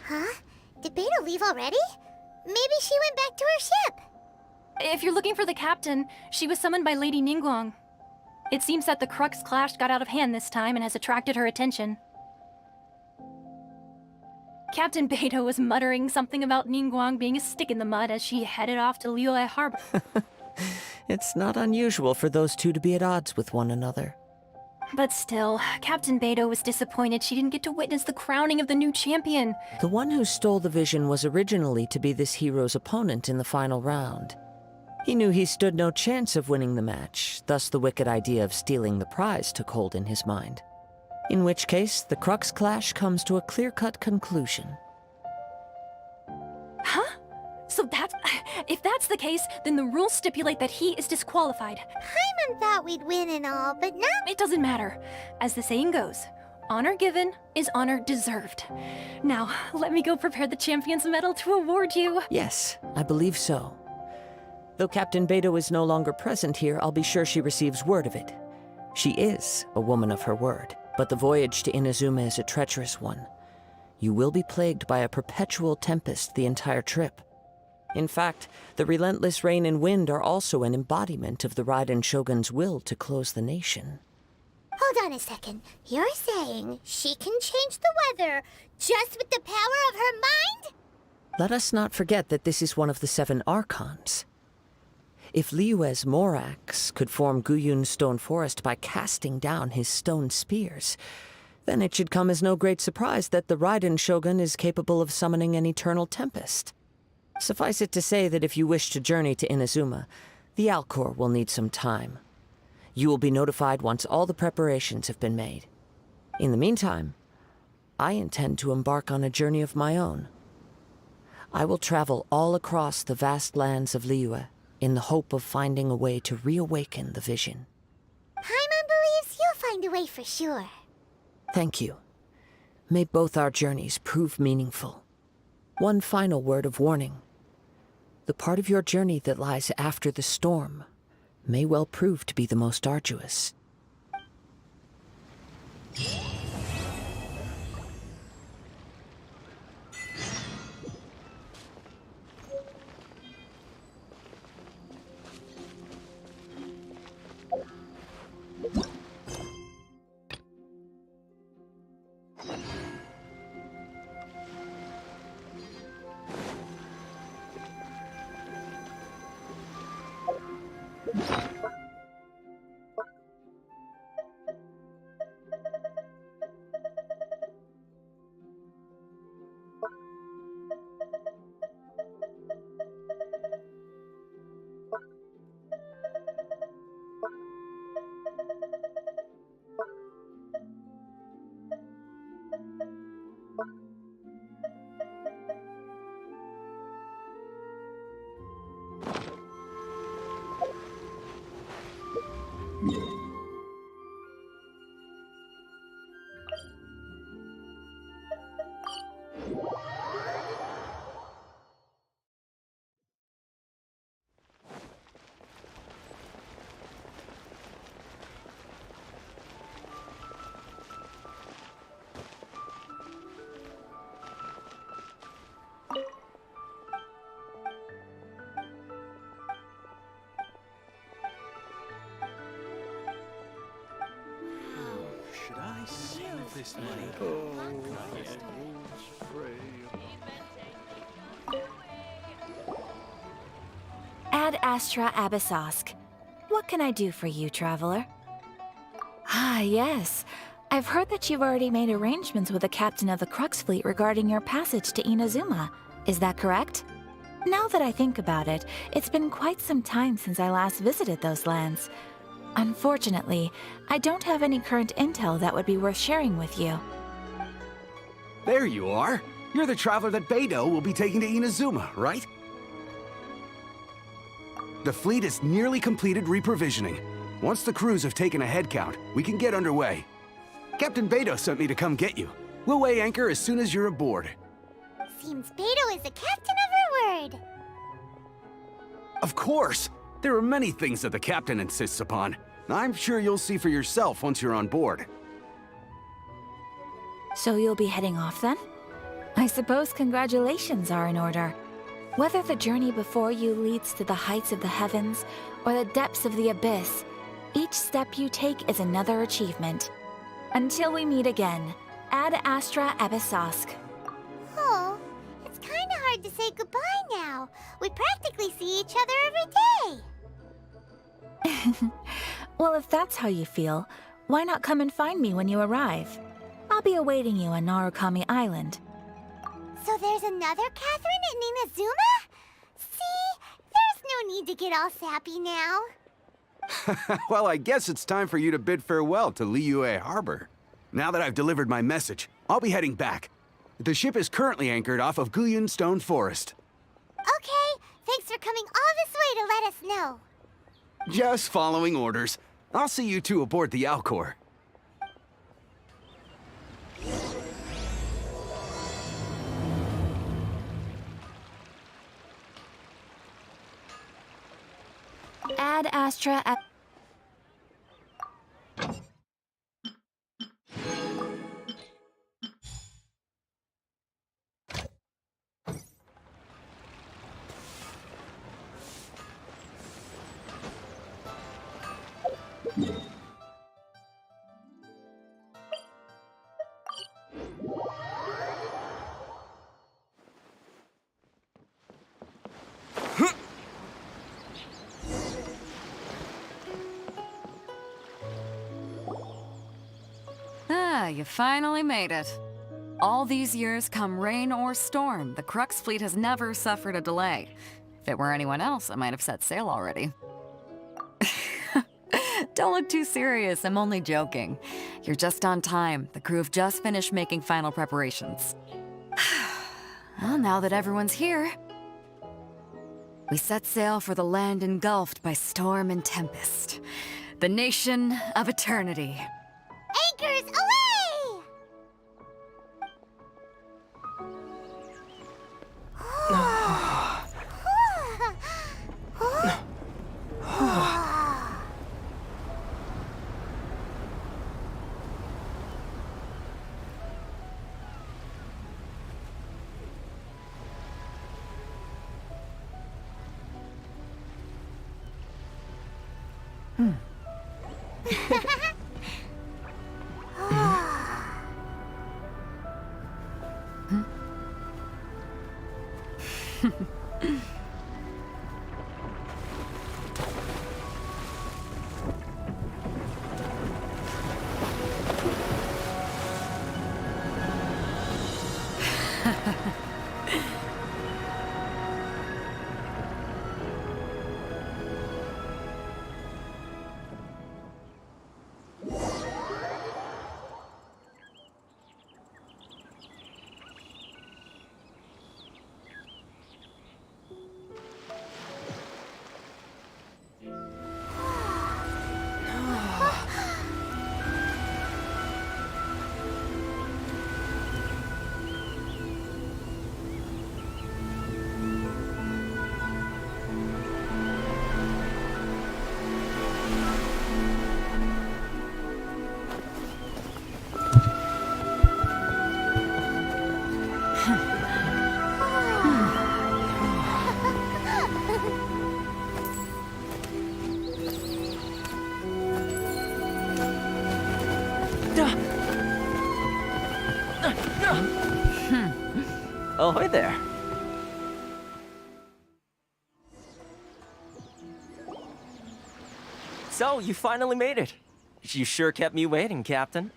Huh? Did Beta leave already? Maybe she went back to her ship. If you're looking for the captain, she was summoned by Lady Ningguang. It seems that the Crux clash got out of hand this time and has attracted her attention. Captain Beidou was muttering something about Ningguang being a stick in the mud as she headed off to Liyue Harbor. It's not unusual for those two to be at odds with one another. But still, Captain Beidou was disappointed she didn't get to witness the crowning of the new champion. The one who stole the vision was originally to be this hero's opponent in the final round. He knew he stood no chance of winning the match, thus the wicked idea of stealing the prize took hold in his mind. In which case, the Crux clash comes to a clear-cut conclusion. Huh? So if that's the case, then the rules stipulate that he is disqualified. Paimon thought we'd win and all, but now... It doesn't matter. As the saying goes, honor given is honor deserved. Now, let me go prepare the champion's medal to award you. Yes, I believe so. Though Captain Beidou is no longer present here, I'll be sure she receives word of it. She is a woman of her word, but the voyage to Inazuma is a treacherous one. You will be plagued by a perpetual tempest the entire trip. In fact, the relentless rain and wind are also an embodiment of the Raiden Shogun's will to close the nation. Hold on a second. You're saying she can change the weather just with the power of her mind? Let us not forget that this is one of the 7 Archons. If Liyue's Morax could form Guyun's stone forest by casting down his stone spears, then it should come as no great surprise that the Raiden Shogun is capable of summoning an eternal tempest. Suffice it to say that if you wish to journey to Inazuma, the Alcor will need some time. You will be notified once all the preparations have been made. In the meantime, I intend to embark on a journey of my own. I will travel all across the vast lands of Liyue in the hope of finding a way to reawaken the vision. Paimon believes you'll find a way for sure. Thank you. May both our journeys prove meaningful. One final word of warning. The part of your journey that lies after the storm may well prove to be the most arduous. Should I save this money? Ad Astra Abyssosk. What can I do for you, traveler? Ah, yes. I've heard that you've already made arrangements with the captain of the Crux Fleet regarding your passage to Inazuma. Is that correct? Now that I think about it, it's been quite some time since I last visited those lands. Unfortunately, I don't have any current intel that would be worth sharing with you. There you are. You're the traveler that Beidou will be taking to Inazuma, right? The fleet is nearly completed reprovisioning. Once the crews have taken a head count, we can get underway. Captain Beidou sent me to come get you. We'll weigh anchor as soon as you're aboard. Seems Beidou is the captain of her word. Of course! There are many things that the captain insists upon. I'm sure you'll see for yourself once you're on board. So you'll be heading off then? I suppose congratulations are in order. Whether the journey before you leads to the heights of the heavens or the depths of the abyss, each step you take is another achievement. Until we meet again, Ad Astra Abyssosk. Oh, it's kinda hard to say goodbye now. We practically see each other every day. Well, if that's how you feel, why not come and find me when you arrive? I'll be awaiting you on Narukami Island. So there's another Catherine in Inazuma? See? There's no need to get all sappy now. Well, I guess it's time for you to bid farewell to Liyue Harbor. Now that I've delivered my message, I'll be heading back. The ship is currently anchored off of Guyun Stone Forest. Okay, thanks for coming all this way to let us know. Just following orders. I'll see you two aboard the Alcor. Ad Astra Ah, you finally made it. All these years, come rain or storm, the Crux fleet has never suffered a delay. If it were anyone else, I might have set sail already. Don't look too serious, I'm only joking. You're just on time. The crew have just finished making final preparations. Well, now that everyone's here, we set sail for the land engulfed by storm and tempest. The nation of eternity. Anchors away! Ahoy there. So, you finally made it. You sure kept me waiting, Captain.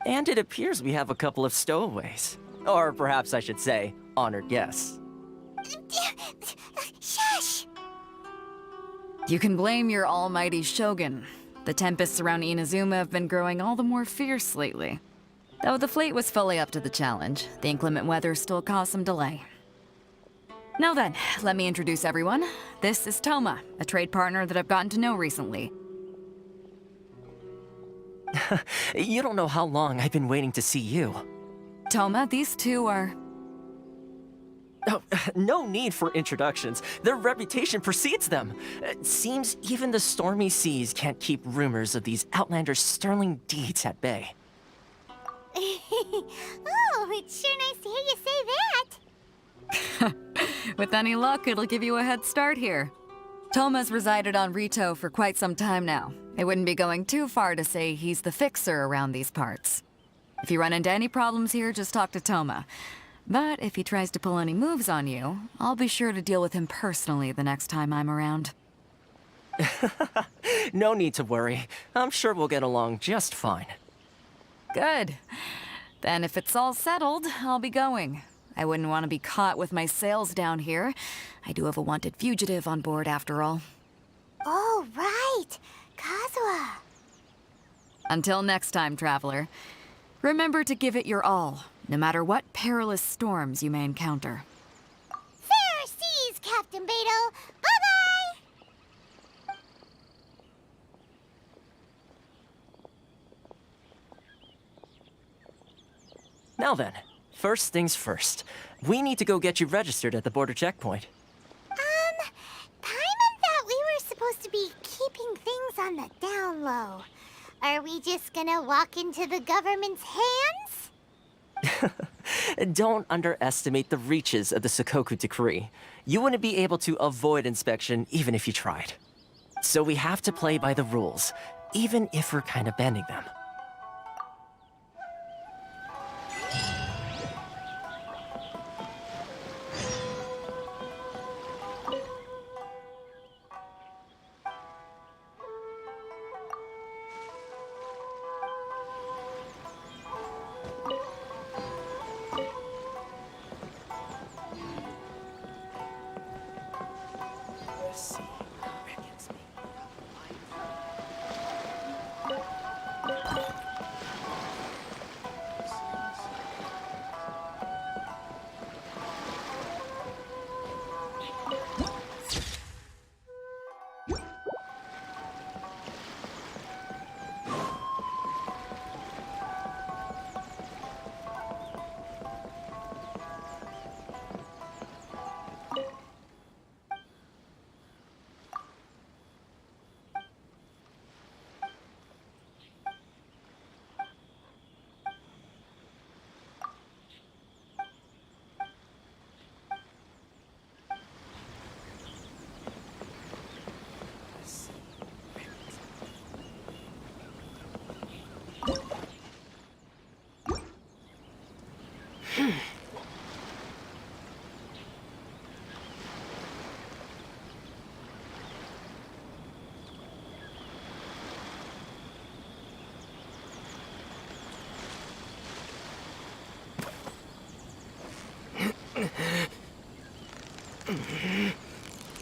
And it appears we have a couple of stowaways. Or perhaps I should say, honored guests. Shush! You can blame your almighty Shogun. The tempests around Inazuma have been growing all the more fierce lately. Though the fleet was fully up to the challenge, the inclement weather still caused some delay. Now then, let me introduce everyone. This is Toma, a trade partner that I've gotten to know recently. You don't know how long I've been waiting to see you. Toma, these two are... Oh, no need for introductions. Their reputation precedes them. It seems even the stormy seas can't keep rumors of these outlanders' sterling deeds at bay. Oh, it's sure nice to hear you say that. With any luck, it'll give you a head start here. Toma's resided on Rito for quite some time now. It wouldn't be going too far to say he's the fixer around these parts. If you run into any problems here, just talk to Toma. But if he tries to pull any moves on you, I'll be sure to deal with him personally the next time I'm around. No need to worry. I'm sure we'll get along just fine. Good. Then if it's all settled, I'll be going. I wouldn't want to be caught with my sails down here. I do have a wanted fugitive on board after all. Oh, right. Kazuha. Until next time, traveler. Remember to give it your all, no matter what perilous storms you may encounter. Fair seas, Captain Beto. Bye-bye! Now then, first things first. We need to go get you registered at the border checkpoint. Paimon thought we were supposed to be keeping things on the down low. Are we just gonna walk into the government's hands? Don't underestimate the reaches of the Sakoku Decree. You wouldn't be able to avoid inspection even if you tried. So we have to play by the rules, even if we're kind of bending them.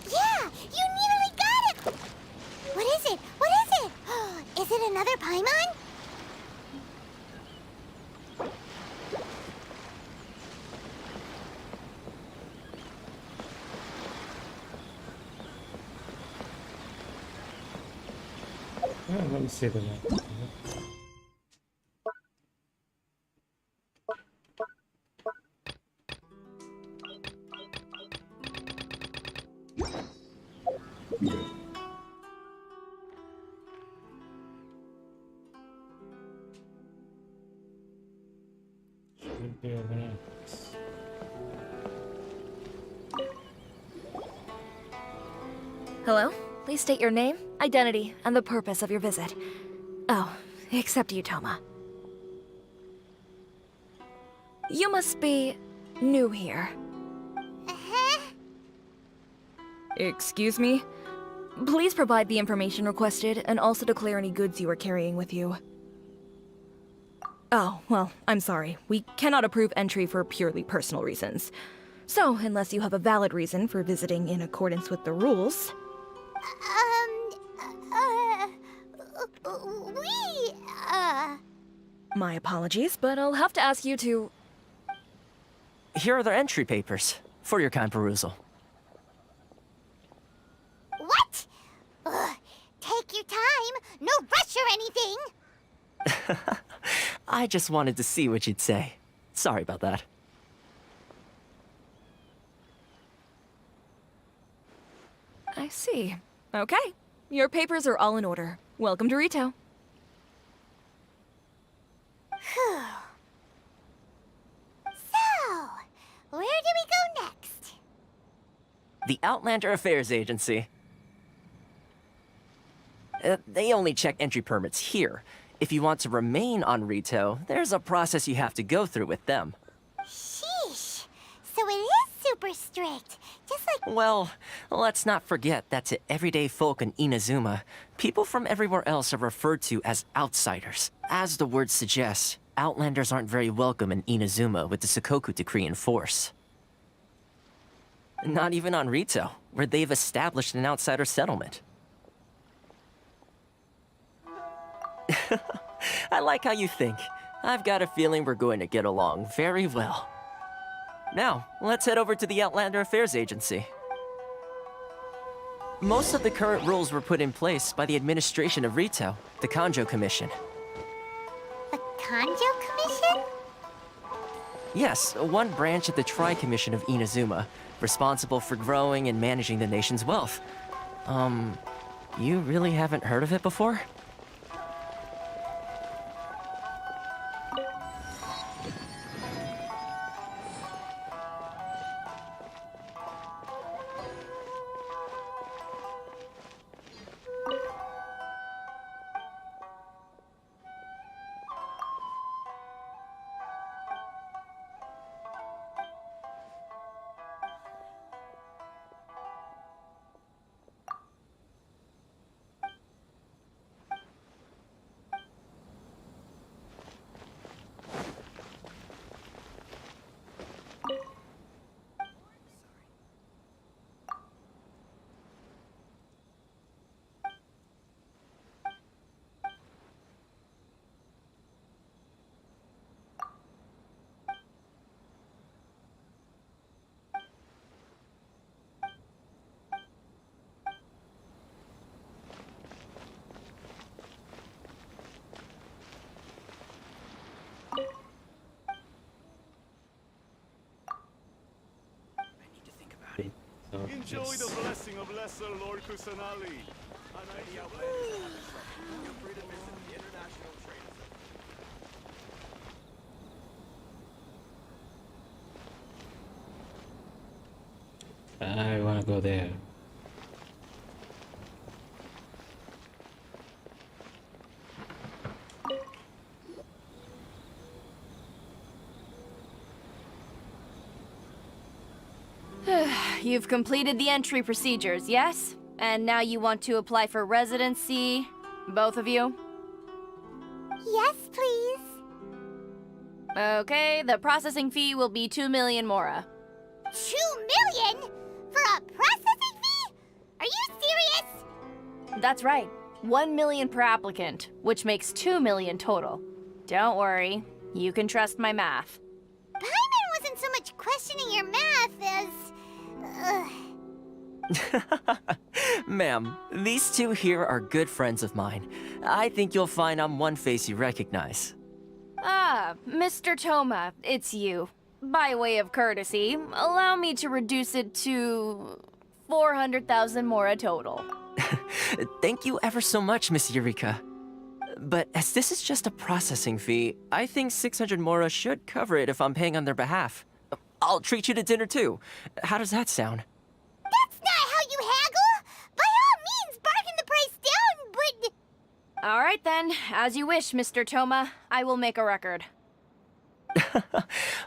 Yeah, you nearly got it! What is it? What is it? Is it another Paimon? Let me see the map. Should be over there. Hello? Please state your name, identity, and the purpose of your visit. Oh, except you, Toma. You must be new here. Uh-huh. Excuse me? Please provide the information requested, and also declare any goods you are carrying with you. Oh, well, I'm sorry. We cannot approve entry for purely personal reasons. So, unless you have a valid reason for visiting in accordance with the rules... My apologies, but I'll have to ask you to... Here are the entry papers, for your kind perusal. What? Ugh, take your time. No rush or anything. I just wanted to see what you'd say. Sorry about that. I see. Okay. Your papers are all in order. Welcome to Rito. Phew. So, where do we go next? The Outlander Affairs Agency. They only check entry permits here. If you want to remain on Rito, there's a process you have to go through with them. Sheesh. So it is super strict. Just like... Well, let's not forget that to everyday folk in Inazuma, people from everywhere else are referred to as outsiders. As the word suggests, Outlanders aren't very welcome in Inazuma with the Sakoku Decree in force. Not even on Rito, where they've established an outsider settlement. I like how you think. I've got a feeling we're going to get along very well. Now, let's head over to the Outlander Affairs Agency. Most of the current rules were put in place by the administration of Rito, the Kanjo Commission. The Kanjo Commission? Yes, one branch of the Tri-Commission of Inazuma, responsible for growing and managing the nation's wealth. You really haven't heard of it before? Enjoy the blessing of Lesser Lord Kusanali. I wanna go there. You've completed the entry procedures, yes? And now you want to apply for residency, both of you? Yes, please. Okay, the processing fee will be 2 million mora. 2 million? For a processing fee? Are you serious? That's right. 1 million per applicant, which makes 2 million total. Don't worry, you can trust my math. Paimon wasn't so much questioning your math as... Ma'am, these two here are good friends of mine. I think you'll find I'm one face you recognize. Ah, Mr. Toma, it's you. By way of courtesy, allow me to reduce it to 400,000 mora total. Thank you ever so much, Miss Eureka. But as this is just a processing fee, I think 600 mora should cover it if I'm paying on their behalf. I'll treat you to dinner too. How does that sound? That's not how you haggle! By all means, bargain the price down, but... All right then, as you wish, Mr. Toma. I will make a record.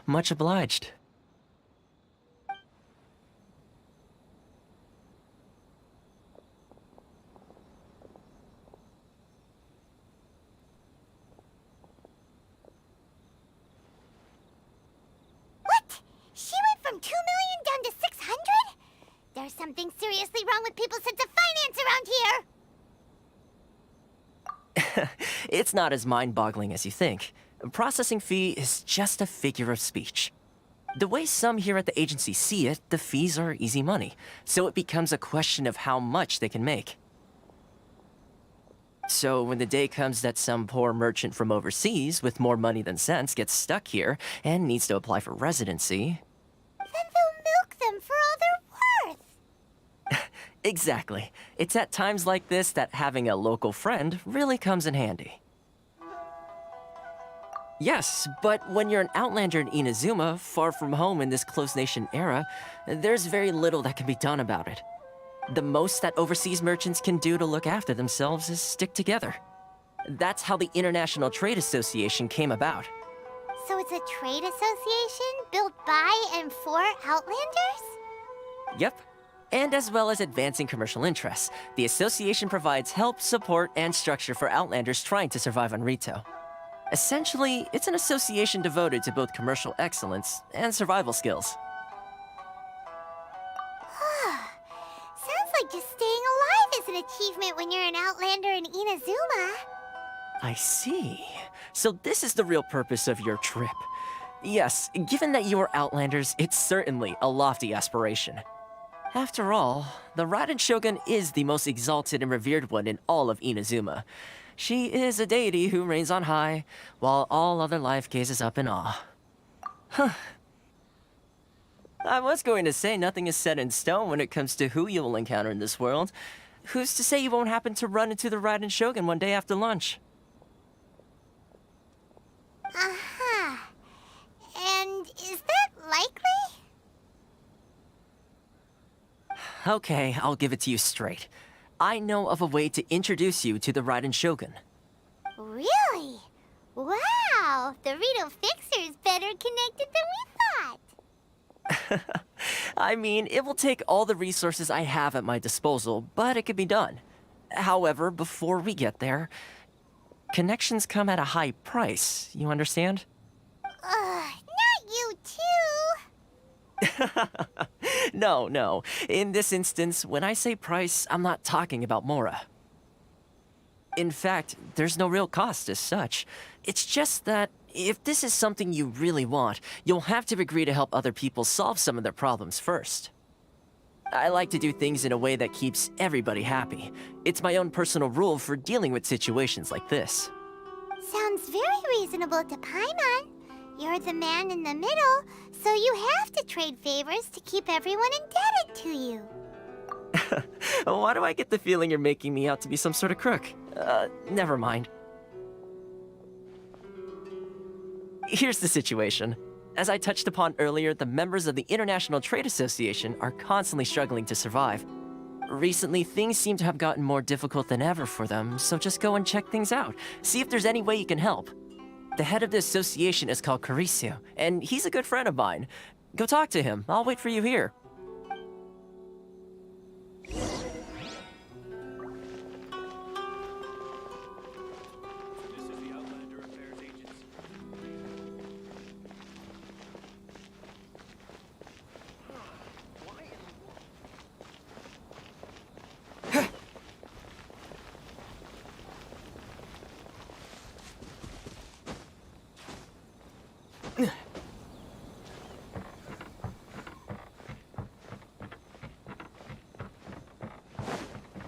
Much obliged. something seriously wrong with people's sense of finance around here! It's not as mind-boggling as you think. A processing fee is just a figure of speech. The way some here at the agency see it, the fees are easy money, so it becomes a question of how much they can make. So when the day comes that some poor merchant from overseas with more money than sense gets stuck here and needs to apply for residency... Then they'll milk them for all they're worth! Exactly. It's at times like this that having a local friend really comes in handy. Yes, but when you're an outlander in Inazuma, far from home in this closed nation era, there's very little that can be done about it. The most that overseas merchants can do to look after themselves is stick together. That's how the International Trade Association came about. So it's a trade association built by and for Outlanders? Yep. And as well as advancing commercial interests, the association provides help, support, and structure for Outlanders trying to survive on Rito. Essentially, it's an association devoted to both commercial excellence and survival skills. Sounds like just staying alive is an achievement when you're an Outlander in Inazuma. I see. So this is the real purpose of your trip. Yes, given that you are Outlanders, it's certainly a lofty aspiration. After all, the Raiden Shogun is the most exalted and revered one in all of Inazuma. She is a deity who reigns on high, while all other life gazes up in awe. Huh. I was going to say nothing is set in stone when it comes to who you will encounter in this world. Who's to say you won't happen to run into the Raiden Shogun one day after lunch? Uh-huh. And is that likely? Okay, I'll give it to you straight. I know of a way to introduce you to the Raiden Shogun. Really? Wow! The Rito Fixer is better connected than we thought! I mean, it will take all the resources I have at my disposal, but it could be done. However, before we get there, connections come at a high price, you understand? Not you too! No. In this instance, when I say price, I'm not talking about Mora. In fact, there's no real cost as such. It's just that if this is something you really want, you'll have to agree to help other people solve some of their problems first. I like to do things in a way that keeps everybody happy. It's my own personal rule for dealing with situations like this. Sounds very reasonable to Paimon. You're the man in the middle, so you have to trade favors to keep everyone indebted to you. Why do I get the feeling you're making me out to be some sort of crook? Never mind. Here's the situation. As I touched upon earlier, the members of the International Trade Association are constantly struggling to survive. Recently, things seem to have gotten more difficult than ever for them, so just go and check things out. See if there's any way you can help. The head of the association is called Carisio, and he's a good friend of mine. Go talk to him. I'll wait for you here.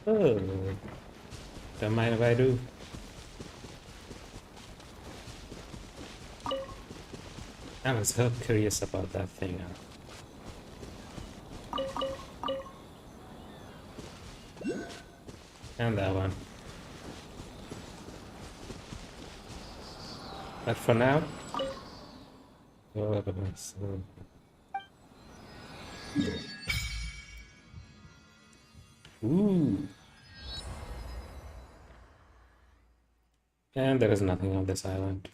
Oh, don't mind if I do. I was so curious about that thing. And that one. But for now, ooh. And there is nothing on this island.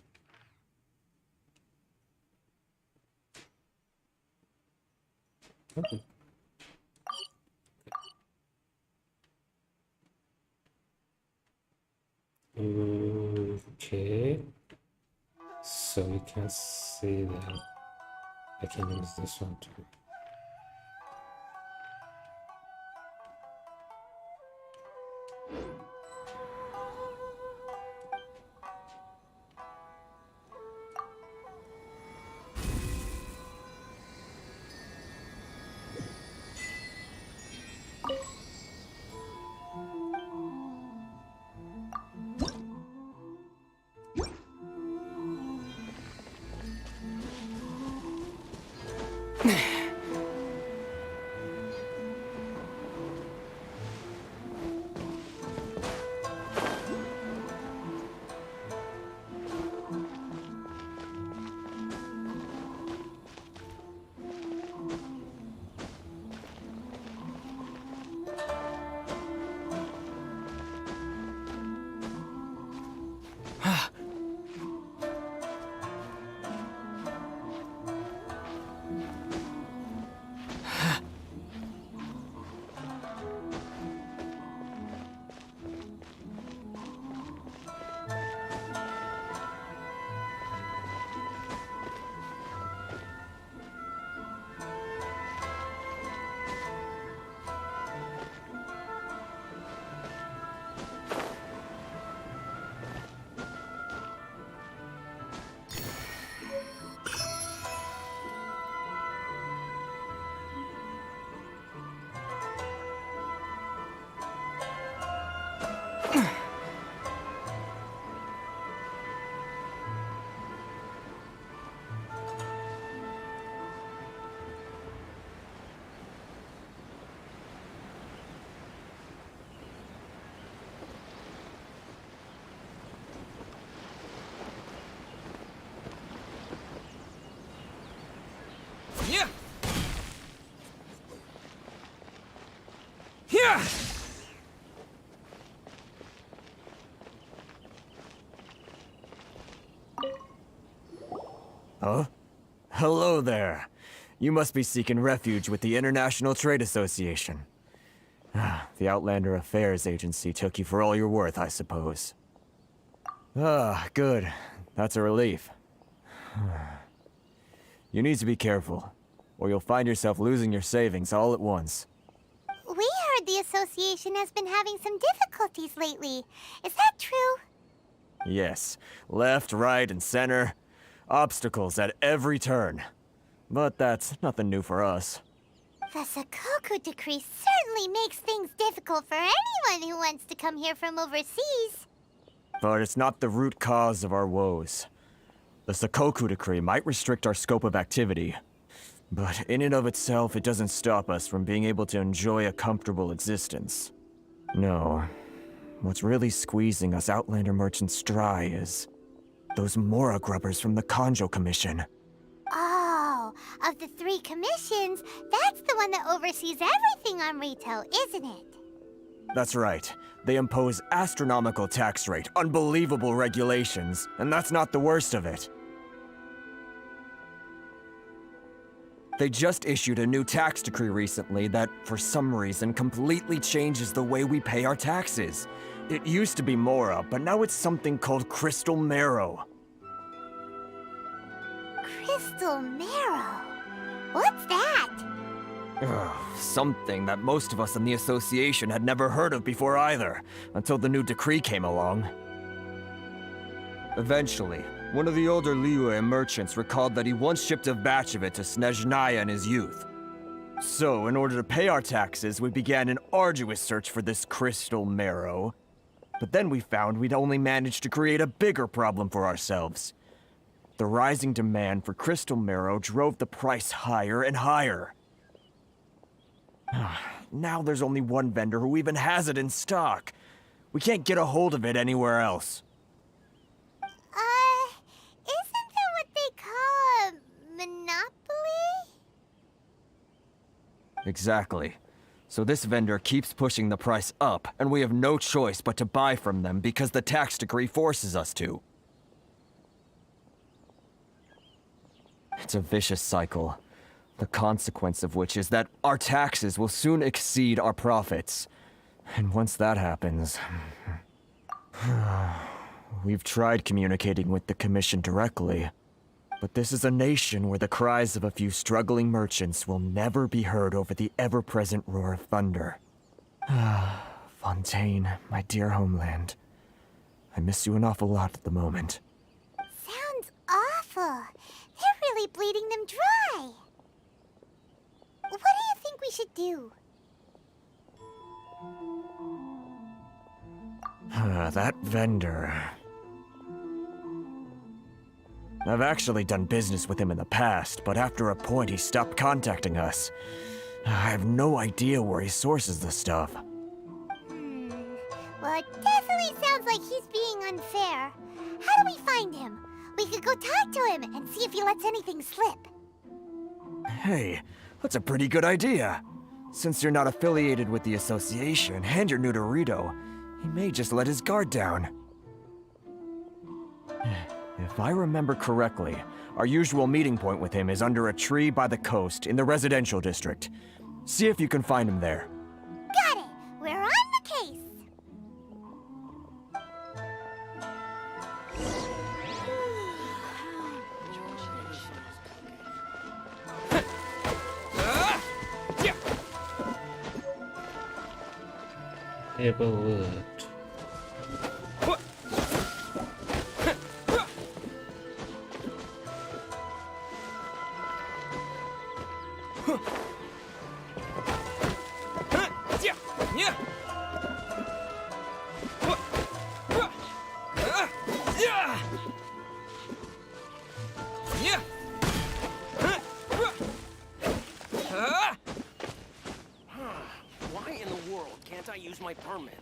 Okay. Okay. So we can see that I can use this one too. Huh? Hello there. You must be seeking refuge with the International Trade Association. The Outlander Affairs Agency took you for all you're worth, I suppose. Ah, good. That's a relief. You need to be careful, or you'll find yourself losing your savings all at once. We heard the association has been having some difficulties lately. Is that true? Yes. Left, right, and center. Obstacles at every turn. But that's nothing new for us. The Sakoku decree certainly makes things difficult for anyone who wants to come here from overseas. But it's not the root cause of our woes. The Sakoku decree might restrict our scope of activity, but in and of itself, it doesn't stop us from being able to enjoy a comfortable existence. No. What's really squeezing us Outlander merchants dry is those Mora grubbers from the Kanjo Commission. Oh, of the 3 commissions, that's the one that oversees everything on retail, isn't it? That's right. They impose astronomical tax rate, unbelievable regulations, and that's not the worst of it. They just issued a new tax decree recently that, for some reason, completely changes the way we pay our taxes. It used to be Mora, but now it's something called Crystal Marrow. Crystal Marrow? What's that? Something that most of us in the association had never heard of before either, until the new decree came along. Eventually, one of the older Liyue merchants recalled that he once shipped a batch of it to Snezhnaya in his youth. So, in order to pay our taxes, we began an arduous search for this Crystal Marrow. But then we found we'd only managed to create a bigger problem for ourselves. The rising demand for Crystal Marrow drove the price higher and higher. Now there's only one vendor who even has it in stock. We can't get a hold of it anywhere else. Isn't that what they call a monopoly? Exactly. So this vendor keeps pushing the price up, and we have no choice but to buy from them because the tax decree forces us to. It's a vicious cycle. The consequence of which is that our taxes will soon exceed our profits. And once that happens... We've tried communicating with the Commission directly, but this is a nation where the cries of a few struggling merchants will never be heard over the ever-present roar of thunder. Fontaine, my dear homeland. I miss you an awful lot at the moment. Sounds awful. They're really bleeding them dry. What do you think we should do? That vendor... I've actually done business with him in the past, but after a point he stopped contacting us. I have no idea where he sources the stuff. Well, it definitely sounds like he's being unfair. How do we find him? We could go talk to him and see if he lets anything slip. Hey, that's a pretty good idea. Since you're not affiliated with the association and you're new to Rito, he may just let his guard down. If I remember correctly, our usual meeting point with him is under a tree by the coast in the residential district. See if you can find him there. Got it! We're on the case! Tablewood. Why in the world can't I use my permit?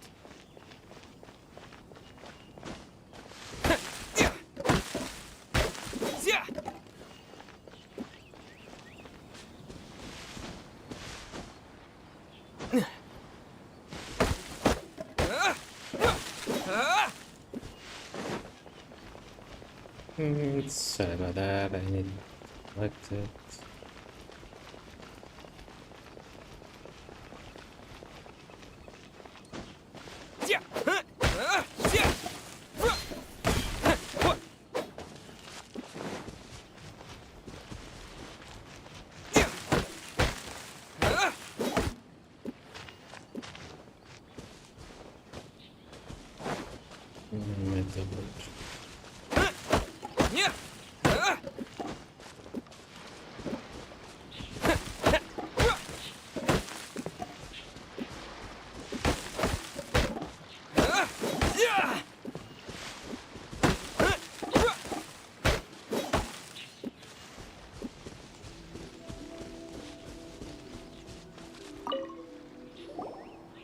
Sorry about that, I need to collect it.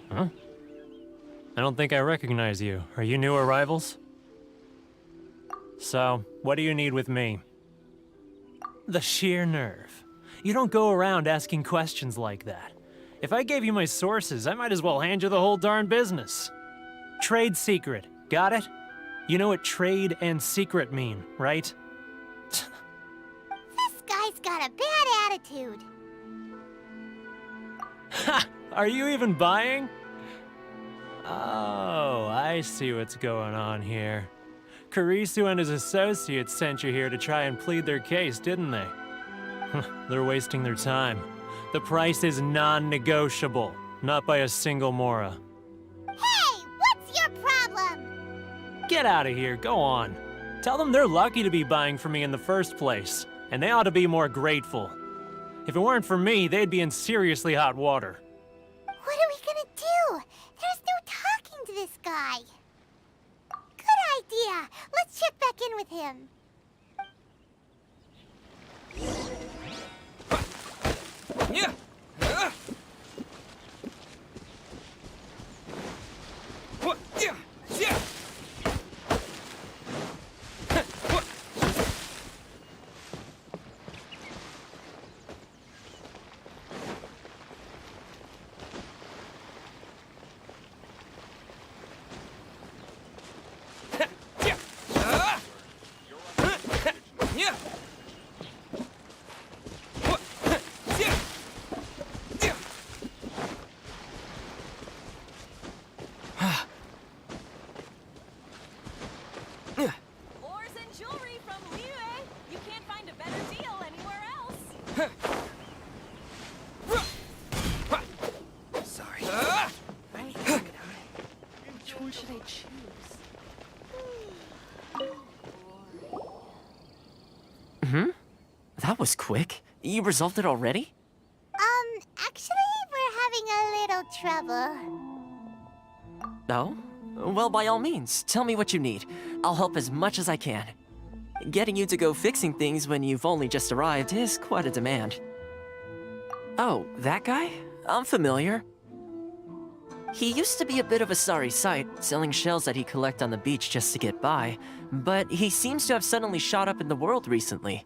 Huh? I don't think I recognize you. Are you new arrivals? So, what do you need with me? The sheer nerve. You don't go around asking questions like that. If I gave you my sources, I might as well hand you the whole darn business. Trade secret, got it? You know what trade and secret mean, right? This guy's got a bad attitude. Ha! Are you even buying? Oh, I see what's going on here. Karisu and his associates sent you here to try and plead their case, didn't they? They're wasting their time. The price is non-negotiable, not by a single Mora. Hey, what's your problem? Get out of here, go on. Tell them they're lucky to be buying from me in the first place, and they ought to be more grateful. If it weren't for me, they'd be in seriously hot water. What are we gonna do? There's no talking to this guy. Good idea. Let's check back in with him. Yeah. What? Yeah. Yeah. Ores and jewelry from Liyue. You can't find a better deal anywhere else. Sorry. I need to get out. Which one should I choose? That was quick. You resolved it already? Actually, we're having a little trouble. No? Well, by all means, tell me what you need. I'll help as much as I can. Getting you to go fixing things when you've only just arrived is quite a demand. Oh, that guy? I'm familiar. He used to be a bit of a sorry sight, selling shells that he'd collect on the beach just to get by, but he seems to have suddenly shot up in the world recently.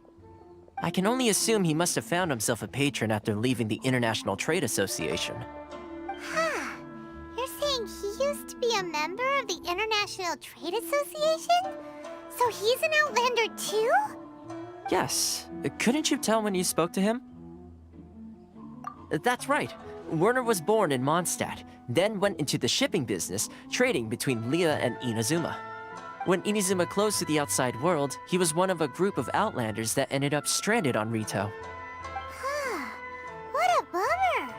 I can only assume he must have found himself a patron after leaving the International Trade Association. Huh. You're saying he used to be a member of the International Trade Association? So he's an Outlander too? Yes. Couldn't you tell when you spoke to him? That's right. Werner was born in Mondstadt, then went into the shipping business, trading between Liyue and Inazuma. When Inazuma closed to the outside world, he was one of a group of Outlanders that ended up stranded on Rito. What a bummer!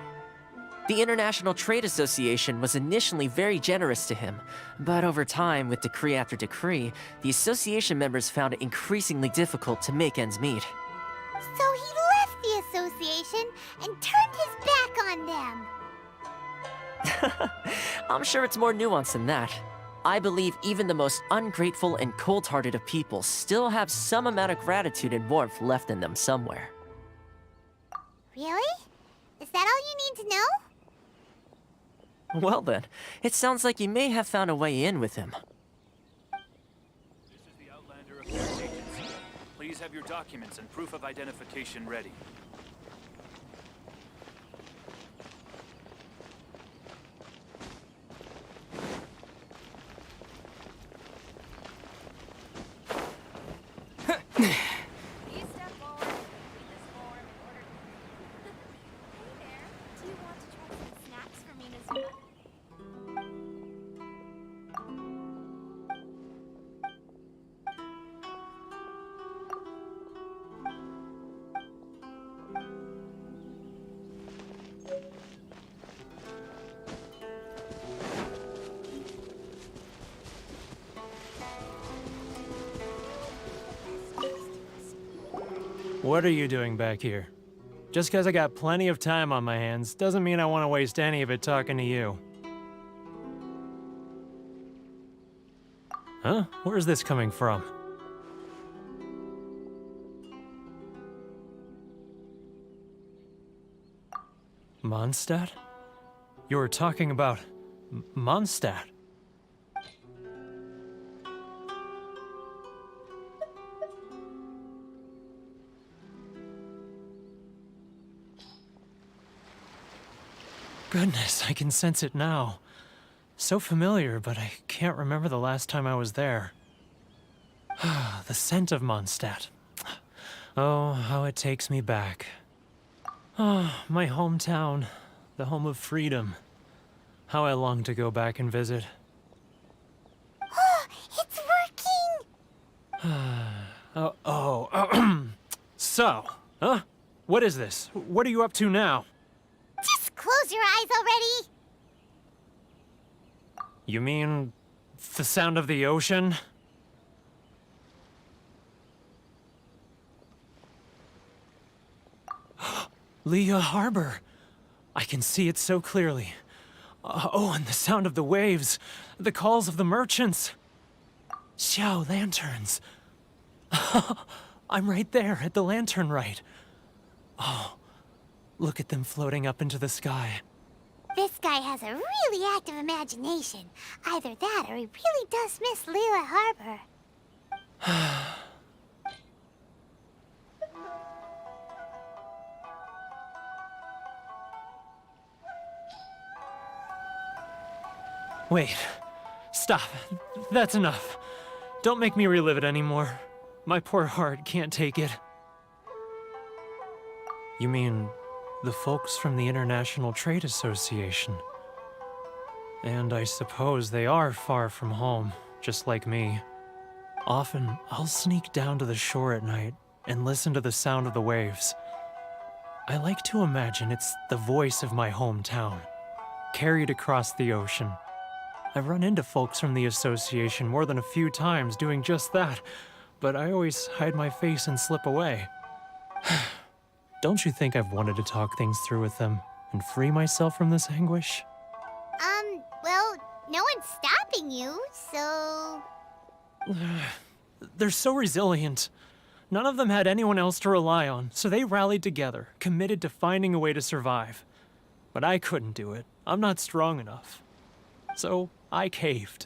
The International Trade Association was initially very generous to him, but over time, with decree after decree, the association members found it increasingly difficult to make ends meet. So he left the association and turned his back on them. I'm sure it's more nuanced than that. I believe even the most ungrateful and cold-hearted of people still have some amount of gratitude and warmth left in them somewhere. Really? Is that all you need to know? Well then, it sounds like you may have found a way in with him. This is the Outlander Affairs Agency. Please have your documents and proof of identification ready. What are you doing back here? Just because I got plenty of time on my hands doesn't mean I want to waste any of it talking to you. Huh? Where's this coming from? Mondstadt? You were talking about Mondstadt. Goodness, I can sense it now. So familiar, but I can't remember the last time I was there. The scent of Mondstadt. Oh, how it takes me back. Oh, my hometown, the home of freedom. How I long to go back and visit. Oh, it's working! So, huh? What is this? What are you up to now? Just close your eyes already! You mean the sound of the ocean? Leah Harbor. I can see it so clearly. Oh, and the sound of the waves. The calls of the merchants. Xiao lanterns. I'm right there at the lantern right. Oh, look at them floating up into the sky. This guy has a really active imagination. Either that or he really does miss Leela Harbor. Wait. Stop. That's enough. Don't make me relive it anymore. My poor heart can't take it. You mean the folks from the International Trade Association? And I suppose they are far from home, just like me. Often, I'll sneak down to the shore at night and listen to the sound of the waves. I like to imagine it's the voice of my hometown, carried across the ocean. I've run into folks from the association more than a few times doing just that, but I always hide my face and slip away. Don't you think I've wanted to talk things through with them and free myself from this anguish? Well, no one's stopping you, so... They're so resilient. None of them had anyone else to rely on, so they rallied together, committed to finding a way to survive. But I couldn't do it. I'm not strong enough. So I caved.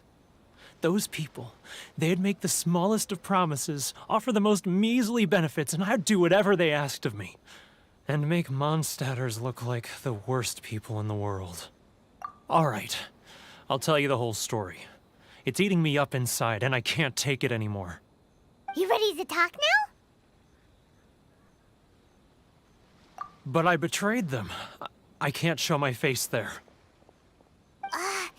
Those people, they'd make the smallest of promises, offer the most measly benefits, and I'd do whatever they asked of me. And make Mondstadters look like the worst people in the world. All right, I'll tell you the whole story. It's eating me up inside, and I can't take it anymore. You ready to talk now? But I betrayed them. I can't show my face there. Come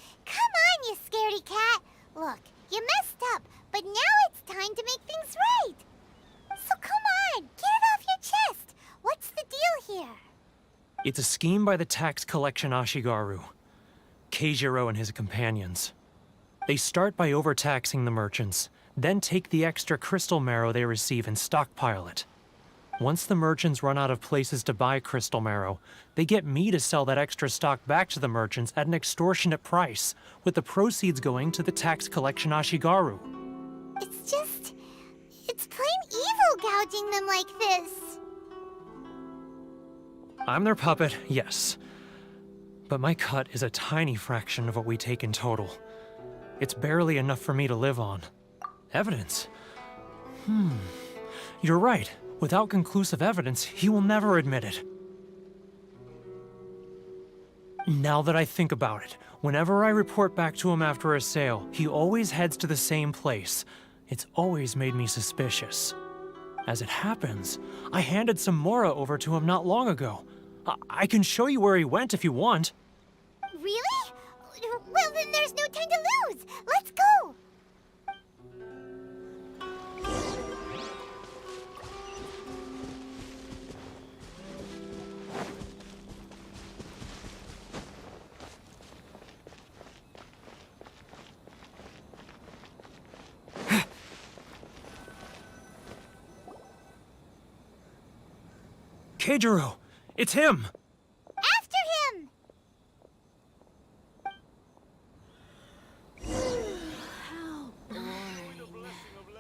on, you scaredy cat. Look, you messed up, but now it's time to make things right. So come on, get it off your chest. What's the deal here? It's a scheme by the tax collection Ashigaru, Keijiro and his companions. They start by overtaxing the merchants, then take the extra crystal marrow they receive and stockpile it. Once the merchants run out of places to buy crystal marrow, they get me to sell that extra stock back to the merchants at an extortionate price, with the proceeds going to the tax collection Ashigaru. It's plain evil gouging them like this. I'm their puppet, yes. But my cut is a tiny fraction of what we take in total. It's barely enough for me to live on. Evidence? You're right. Without conclusive evidence, he will never admit it. Now that I think about it, whenever I report back to him after a sale, he always heads to the same place. It's always made me suspicious. As it happens, I handed some Mora over to him not long ago. I can show you where he went if you want. Really? Well, then there's no time to lose. Let's go. Keijiro! It's him! After him! How boring.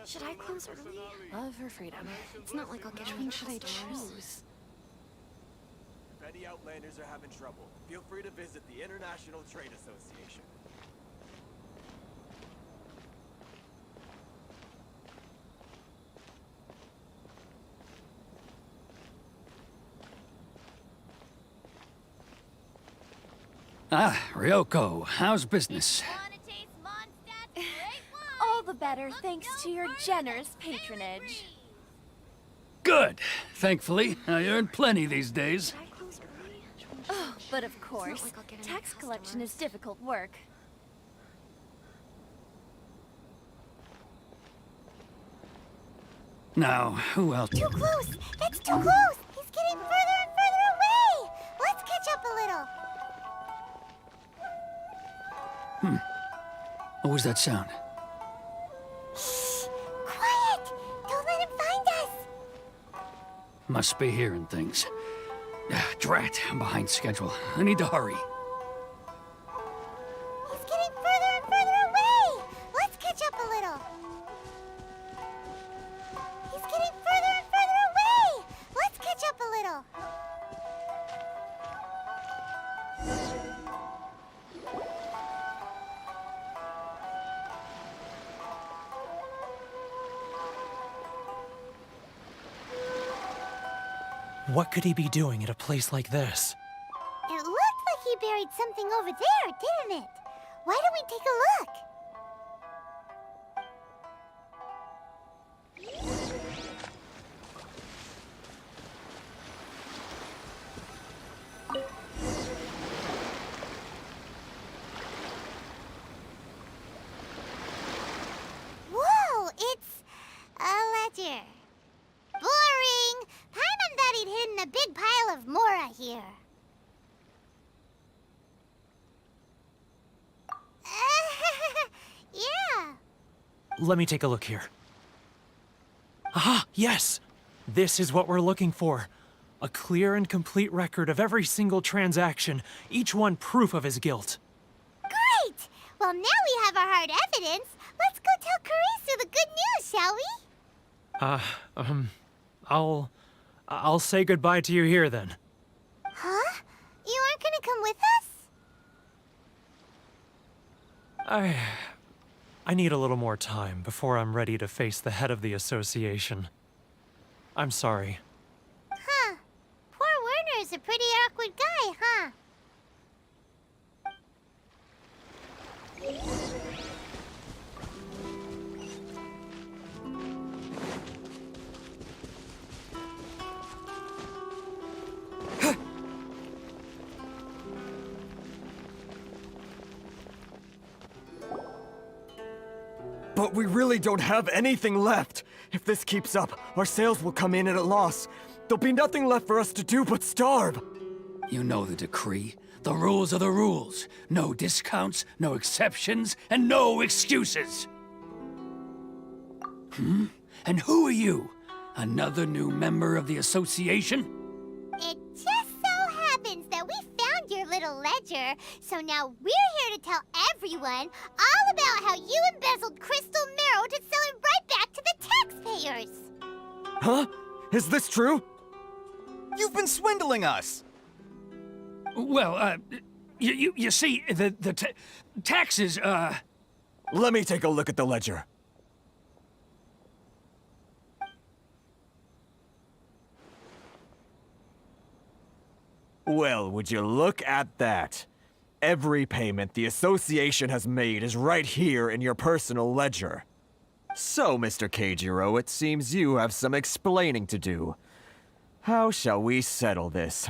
Should I close early? Love her freedom. It's not like I'll get which one should I choose? If any Outlanders are having trouble, feel free to visit the International Trade Association. Ah, Ryoko, how's business? All the better thanks to your generous patronage. Good. Thankfully, I earn plenty these days. Oh, but of course, tax collection is difficult work. Now, who else? Too close! That's too close! He's getting further and further away! Let's catch up a little. What was that sound? Shh! Quiet! Don't let him find us! Must be hearing things. Drat, I'm behind schedule. I need to hurry. He's getting further and further away! Let's catch up a little. He's getting further and further away! Let's catch up a little. What could he be doing at a place like this? It looked like he buried something over there, didn't it? Why don't we take a look? Whoa, it's a ledger. Boring! Paimon thought he'd hidden a big pile of Mora here. Yeah. Let me take a look here. Aha! Yes! This is what we're looking for. A clear and complete record of every single transaction, each one proof of his guilt. Great! Well, now we have our hard evidence. Let's go tell Karisu the good news, shall we? I'll say goodbye to you here then. Huh? You aren't gonna come with us? I need a little more time before I'm ready to face the head of the association. I'm sorry. Huh. Poor Werner's a pretty awkward guy, huh? But we really don't have anything left. If this keeps up, our sales will come in at a loss. There'll be nothing left for us to do but starve. You know the decree. The rules are the rules. No discounts, no exceptions, and no excuses. And who are you? Another new member of the association? It just so happens that we found your little ledger, so now we're here to tell everyone all about how you embezzled crystal marrow to sell it right back to the taxpayers. Huh? Is this true? You've been swindling us! Well, you see, the taxes, Let me take a look at the ledger. Well, would you look at that? Every payment the association has made is right here in your personal ledger. So, Mr. Keijiro, it seems you have some explaining to do. How shall we settle this,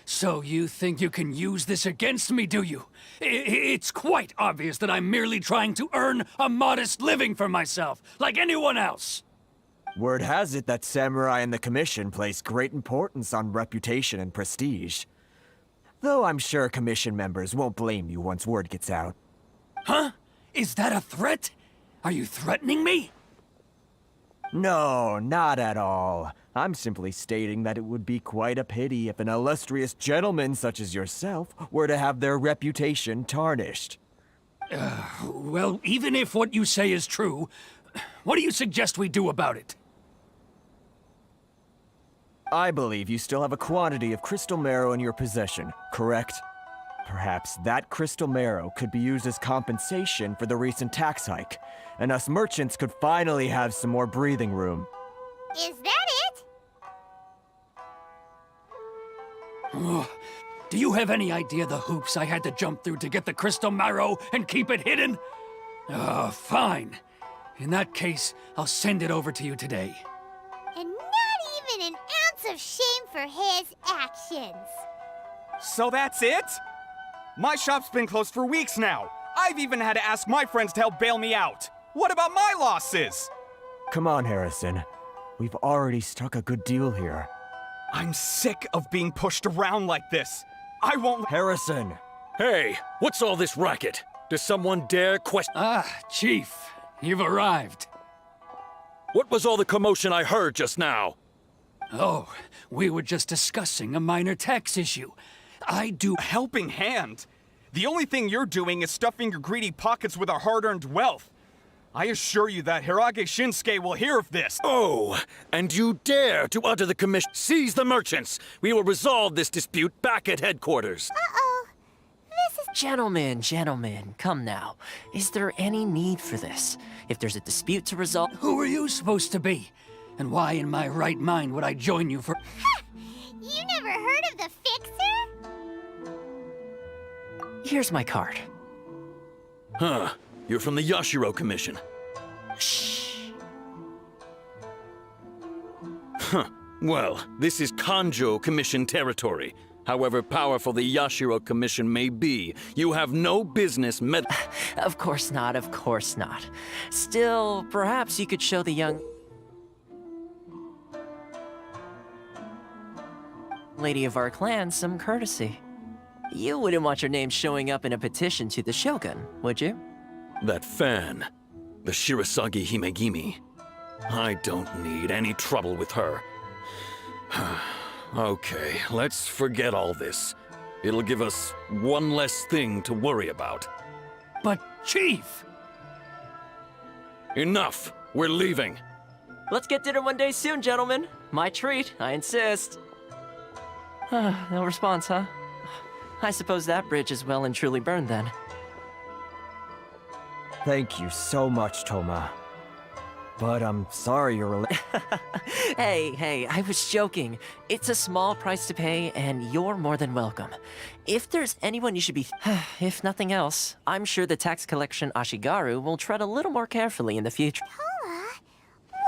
So you think you can use this against me, do you? It's quite obvious that I'm merely trying to earn a modest living for myself, like anyone else. Word has it that Samurai and the Commission place great importance on reputation and prestige. Though I'm sure Commission members won't blame you once word gets out. Huh? Is that a threat? Are you threatening me? No, not at all. I'm simply stating that it would be quite a pity if an illustrious gentleman such as yourself were to have their reputation tarnished. Well, even if what you say is true, what do you suggest we do about it? I believe you still have a quantity of crystal marrow in your possession, correct? Perhaps that crystal marrow could be used as compensation for the recent tax hike, and us merchants could finally have some more breathing room. Is that it? Ugh. Do you have any idea the hoops I had to jump through to get the crystal marrow and keep it hidden? Fine. In that case, I'll send it over to you today. And not even an ounce of shame for his actions. So that's it? My shop's been closed for weeks now. I've even had to ask my friends to help bail me out. What about my losses? Come on, Harrison. We've already struck a good deal here. I'm sick of being pushed around like this. I won't— Harrison! Hey, what's all this racket? Does someone dare question— Chief, you've arrived. What was all the commotion I heard just now? Oh, we were just discussing a minor tax issue. I do— A helping hand? The only thing you're doing is stuffing your greedy pockets with our hard-earned wealth. I assure you that Hirage Shinsuke will hear of this. Oh, and you dare to utter the commission— Seize the merchants! We will resolve this dispute back at headquarters. Uh-oh. This is— Gentlemen, come now. Is there any need for this? If there's a dispute to resolve— Who are you supposed to be? And why in my right mind would I join you for— Ha! You never heard of the Fixer? Here's my card. Huh. You're from the Yashiro Commission. Shh. Huh. Well, this is Kanjo Commission territory. However powerful the Yashiro Commission may be, you have no business med— Of course not. Still, perhaps you could show the young lady of our clan some courtesy. You wouldn't want your name showing up in a petition to the Shogun, would you? That fan, the Shirasagi Himegimi. I don't need any trouble with her. Okay, let's forget all this. It'll give us one less thing to worry about. But, Chief! Enough! We're leaving! Let's get dinner one day soon, gentlemen. My treat, I insist. No response, huh? I suppose that bridge is well and truly burned then. Thank you so much, Toma. But I'm sorry you're Hey, I was joking. It's a small price to pay, and you're more than welcome. If there's anyone you should be— if nothing else, I'm sure the tax collection Ashigaru will tread a little more carefully in the future.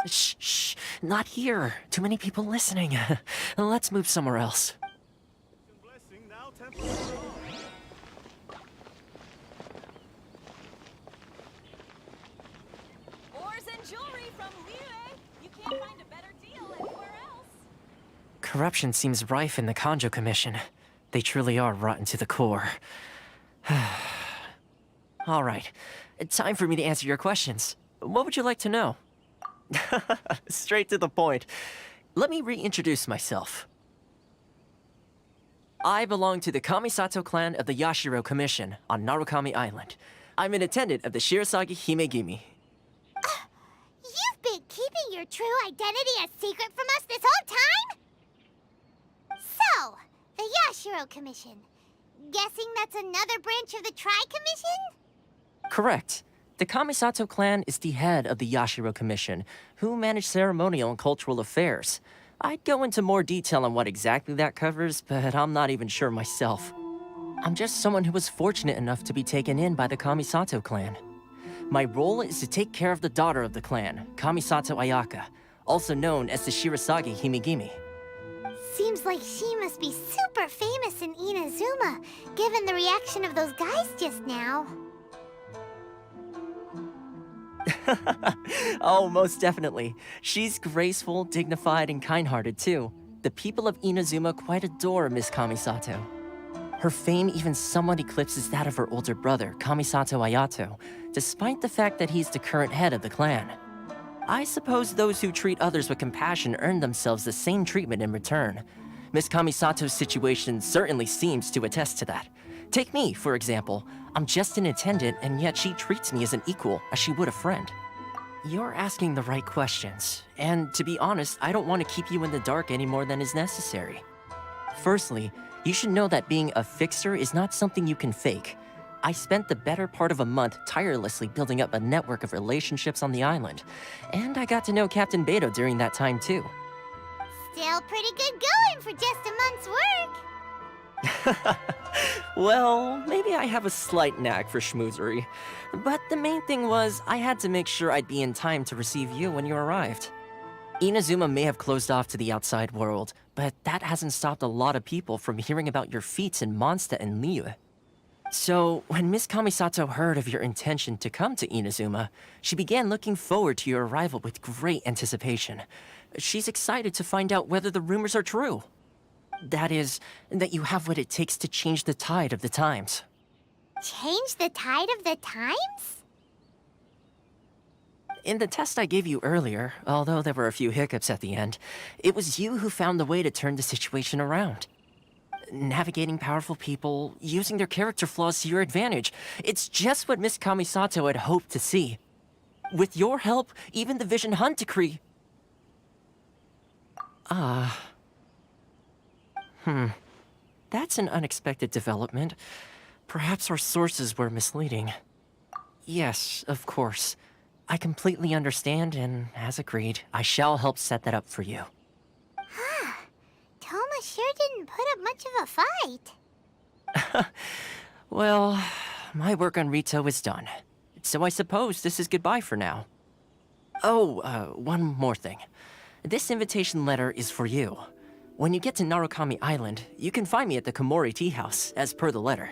Shh, not here. Too many people listening. Let's move somewhere else. Corruption seems rife in the Kanjo Commission. They truly are rotten to the core. All right, time for me to answer your questions. What would you like to know? Straight to the point. Let me reintroduce myself. I belong to the Kamisato clan of the Yashiro Commission on Narukami Island. I'm an attendant of the Shirasagi Himegimi. You've been keeping your true identity a secret from us this whole time? So, the Yashiro Commission. Guessing that's another branch of the Tri-Commission? Correct. The Kamisato clan is the head of the Yashiro Commission, who manage ceremonial and cultural affairs. I'd go into more detail on what exactly that covers, but I'm not even sure myself. I'm just someone who was fortunate enough to be taken in by the Kamisato clan. My role is to take care of the daughter of the clan, Kamisato Ayaka, also known as the Shirasagi Himegimi. Seems like she must be super famous in Inazuma, given the reaction of those guys just now. Oh, most definitely. She's graceful, dignified, and kind-hearted too. The people of Inazuma quite adore Miss Kamisato. Her fame even somewhat eclipses that of her older brother, Kamisato Ayato, despite the fact that he's the current head of the clan. I suppose those who treat others with compassion earn themselves the same treatment in return. Miss Kamisato's situation certainly seems to attest to that. Take me, for example. I'm just an attendant, and yet she treats me as an equal, as she would a friend. You're asking the right questions, and to be honest, I don't want to keep you in the dark any more than is necessary. Firstly, you should know that being a fixer is not something you can fake. I spent the better part of a month tirelessly building up a network of relationships on the island, and I got to know Captain Beto during that time too. Still pretty good going for just a month's work. Well, maybe I have a slight knack for schmoozery, but the main thing was I had to make sure I'd be in time to receive you when you arrived. Inazuma may have closed off to the outside world, but that hasn't stopped a lot of people from hearing about your feats in Mondstadt and Liyue. So, when Miss Kamisato heard of your intention to come to Inazuma, she began looking forward to your arrival with great anticipation. She's excited to find out whether the rumors are true. That is, that you have what it takes to change the tide of the times. Change the tide of the times? In the test I gave you earlier, although there were a few hiccups at the end, it was you who found the way to turn the situation around. Navigating powerful people, using their character flaws to your advantage. It's just what Miss Kamisato had hoped to see. With your help, even the Vision Hunt decree... That's an unexpected development. Perhaps our sources were misleading. Yes, of course. I completely understand, and as agreed, I shall help set that up for you. Toma sure didn't put up much of a fight. Well, my work on Rito is done. So I suppose this is goodbye for now. Oh, one more thing. This invitation letter is for you. When you get to Narukami Island, you can find me at the Komori Tea House, as per the letter.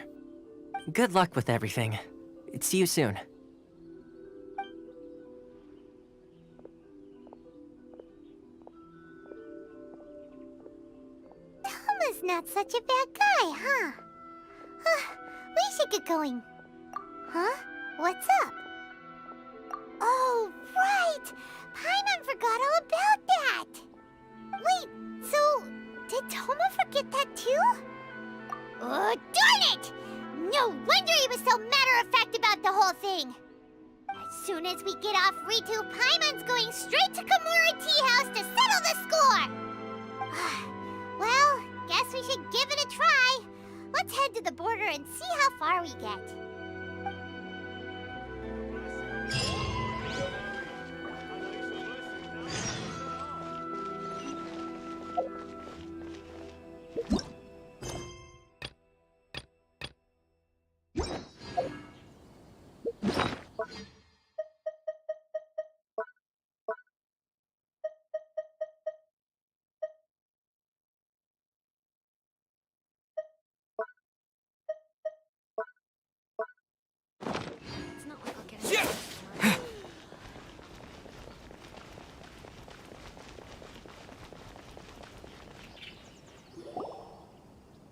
Good luck with everything. See you soon. Toma's not such a bad guy, huh? We should get going. Huh? What's up? Oh, right! Paimon forgot all about that! Wait, so... did Toma forget that too? Oh, darn it! No wonder he was so matter-of-fact about the whole thing! As soon as we get off Ritu, Paimon's going straight to Komori Tea House to settle the score! Well, guess we should give it a try. Let's head to the border and see how far we get.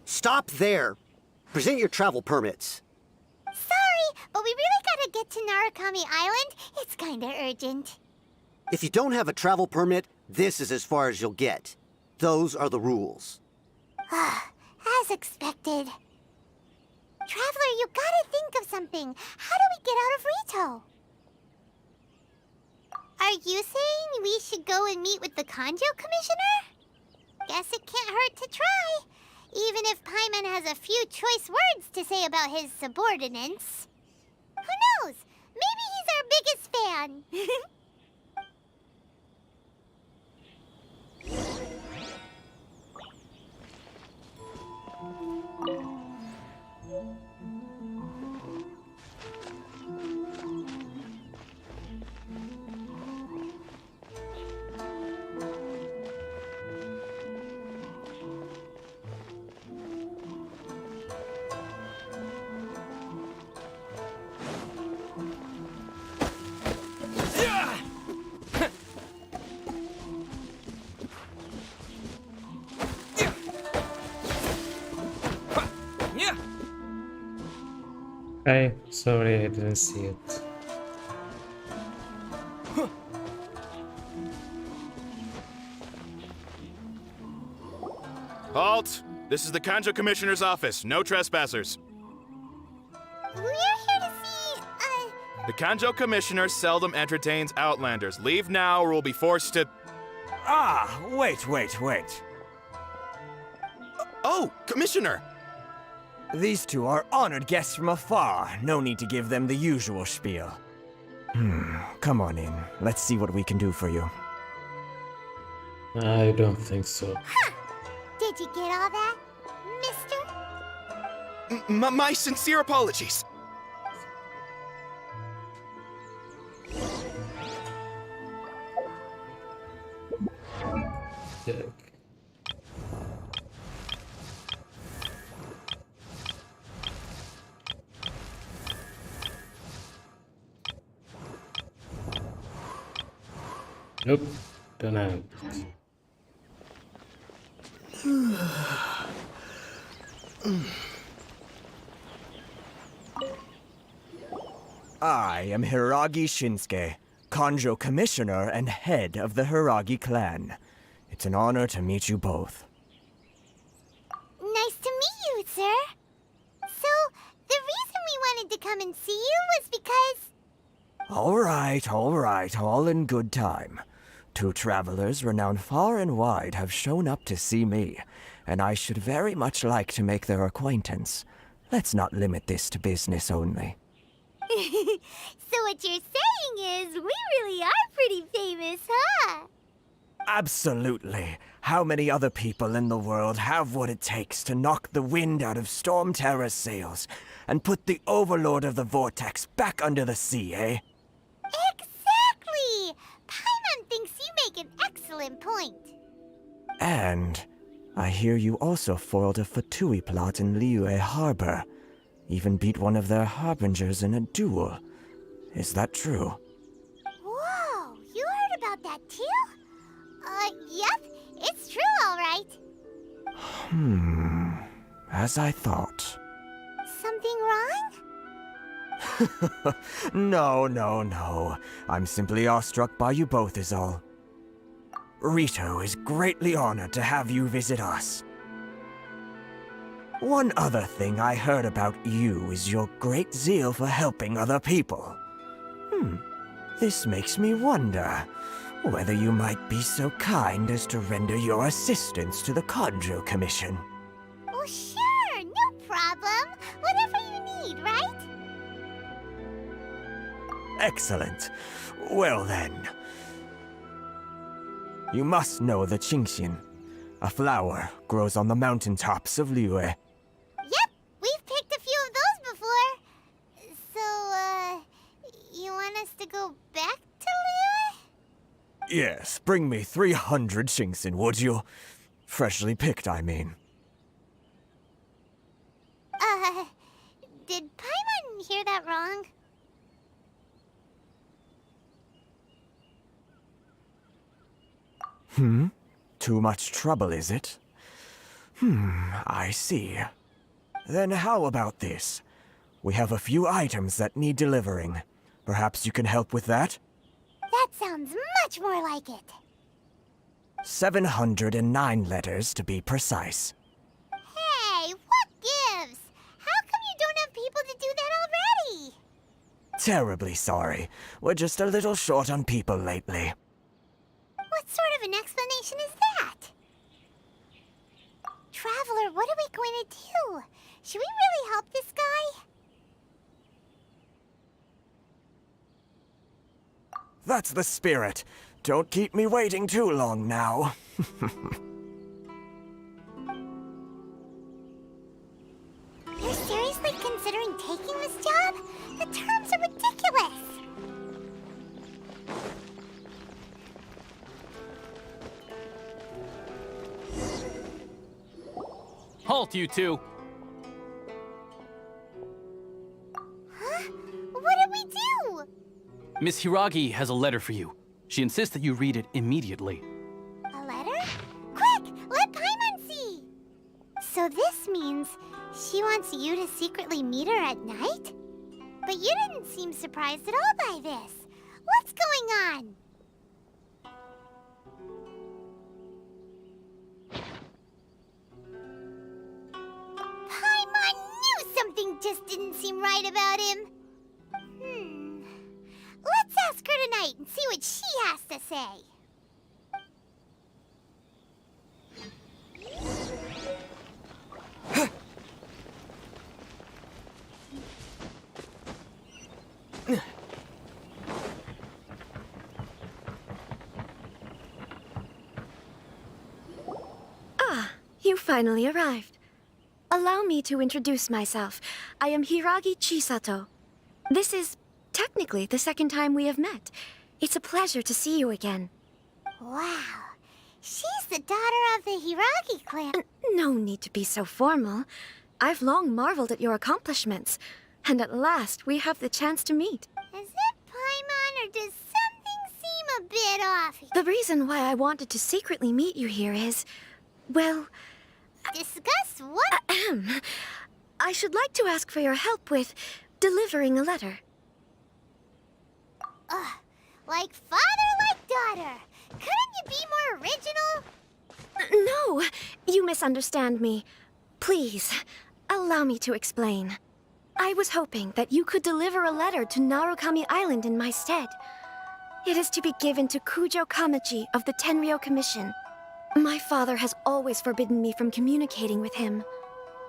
Stop there! Present your travel permits. Sorry, but we really gotta get to Narukami Island. It's kinda urgent. If you don't have a travel permit, this is as far as you'll get. Those are the rules. As expected. Traveler, you gotta think of something. How do we get out of Rito? Are you saying we should go and meet with the Kanjo Commissioner? Guess it can't hurt to try. Even if Paimon has a few choice words to say about his subordinates. Who knows? Maybe he's our biggest fan. Hey, sorry I didn't see it. Halt! This is the Kanjo Commissioner's office. No trespassers. We're here to see, The Kanjo Commissioner seldom entertains Outlanders. Leave now or we'll be forced to... Ah, wait. Oh, Commissioner! These two are honored guests from afar. No need to give them the usual spiel. Come on in. Let's see what we can do for you. I don't think so. did you get all that, mister? My sincere apologies. Dick. Nope, don't have it. I am Hiragi Shinsuke, Kanjo Commissioner and head of the Hiragi clan. It's an honor to meet you both. Nice to meet you, sir. So, the reason we wanted to come and see you was because... All right, all in good time. Two travelers renowned far and wide have shown up to see me, and I should very much like to make their acquaintance. Let's not limit this to business only. So what you're saying is, we really are pretty famous, huh? Absolutely. How many other people in the world have what it takes to knock the wind out of Storm Terror's sails and put the Overlord of the Vortex back under the sea, eh? Exactly! Paimon thinks you make an excellent point. And I hear you also foiled a Fatui plot in Liyue Harbor. Even beat one of their harbingers in a duel. Is that true? Whoa, you heard about that too? Yep, it's true, all right. As I thought. Something wrong? No. I'm simply awestruck by you both is all. Rito is greatly honored to have you visit us. One other thing I heard about you is your great zeal for helping other people. This makes me wonder whether you might be so kind as to render your assistance to the Kanjo Commission. Oh, sure, no problem. Whatever you need, right? Excellent. Well then. You must know the Qingxian. A flower grows on the mountaintops of Liyue. Yep, we've picked a few of those before. So, you want us to go back to Liyue? Yes, bring me 300 Qingxian, would you? Freshly picked, I mean. Did Paimon hear that wrong? Too much trouble, is it? I see. Then how about this? We have a few items that need delivering. Perhaps you can help with that? That sounds much more like it. 709 letters, to be precise. Hey, what gives? How come you don't have people to do that already? Terribly sorry. We're just a little short on people lately. What sort of an explanation is that? Traveler, what are we going to do? Should we really help this guy? That's the spirit. Don't keep me waiting too long now. You're seriously considering taking this job? The terms are ridiculous. Halt, you two! Huh? What did we do? Miss Hiragi has a letter for you. She insists that you read it immediately. A letter? Quick, let Paimon see! So this means she wants you to secretly meet her at night? But you didn't seem surprised at all by this. What's going on? right about him. Let's ask her tonight and see what she has to say. You finally arrived. Allow me to introduce myself. I am Hiragi Chisato. This is technically the second time we have met. It's a pleasure to see you again. Wow. She's the daughter of the Hiragi clan. No need to be so formal. I've long marveled at your accomplishments. And at last, we have the chance to meet. Is it Paimon, or does something seem a bit off? The reason why I wanted to secretly meet you here is, well... Discuss what? I should like to ask for your help with delivering a letter. Like father, like daughter. Couldn't you be more original? No, you misunderstand me. Please, allow me to explain. I was hoping that you could deliver a letter to Narukami Island in my stead. It is to be given to Kujo Kamaji of the Tenryou Commission. My father has always forbidden me from communicating with him.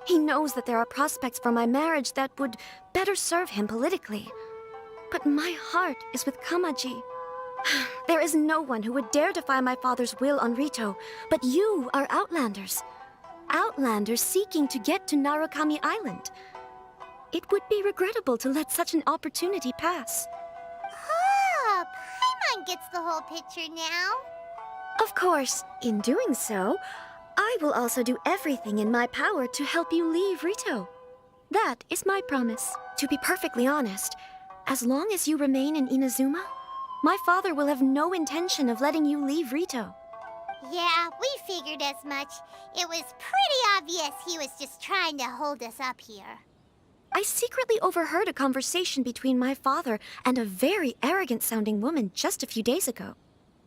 He knows that there are prospects for my marriage that would better serve him politically. But my heart is with Kamaji. There is no one who would dare defy my father's will on Rito, but you are Outlanders. Outlanders seeking to get to Narukami Island. It would be regrettable to let such an opportunity pass. Oh, Paimon gets the whole picture now. Of course, in doing so, I will also do everything in my power to help you leave Rito. That is my promise. To be perfectly honest, as long as you remain in Inazuma, my father will have no intention of letting you leave Rito. Yeah, we figured as much. It was pretty obvious he was just trying to hold us up here. I secretly overheard a conversation between my father and a very arrogant-sounding woman just a few days ago.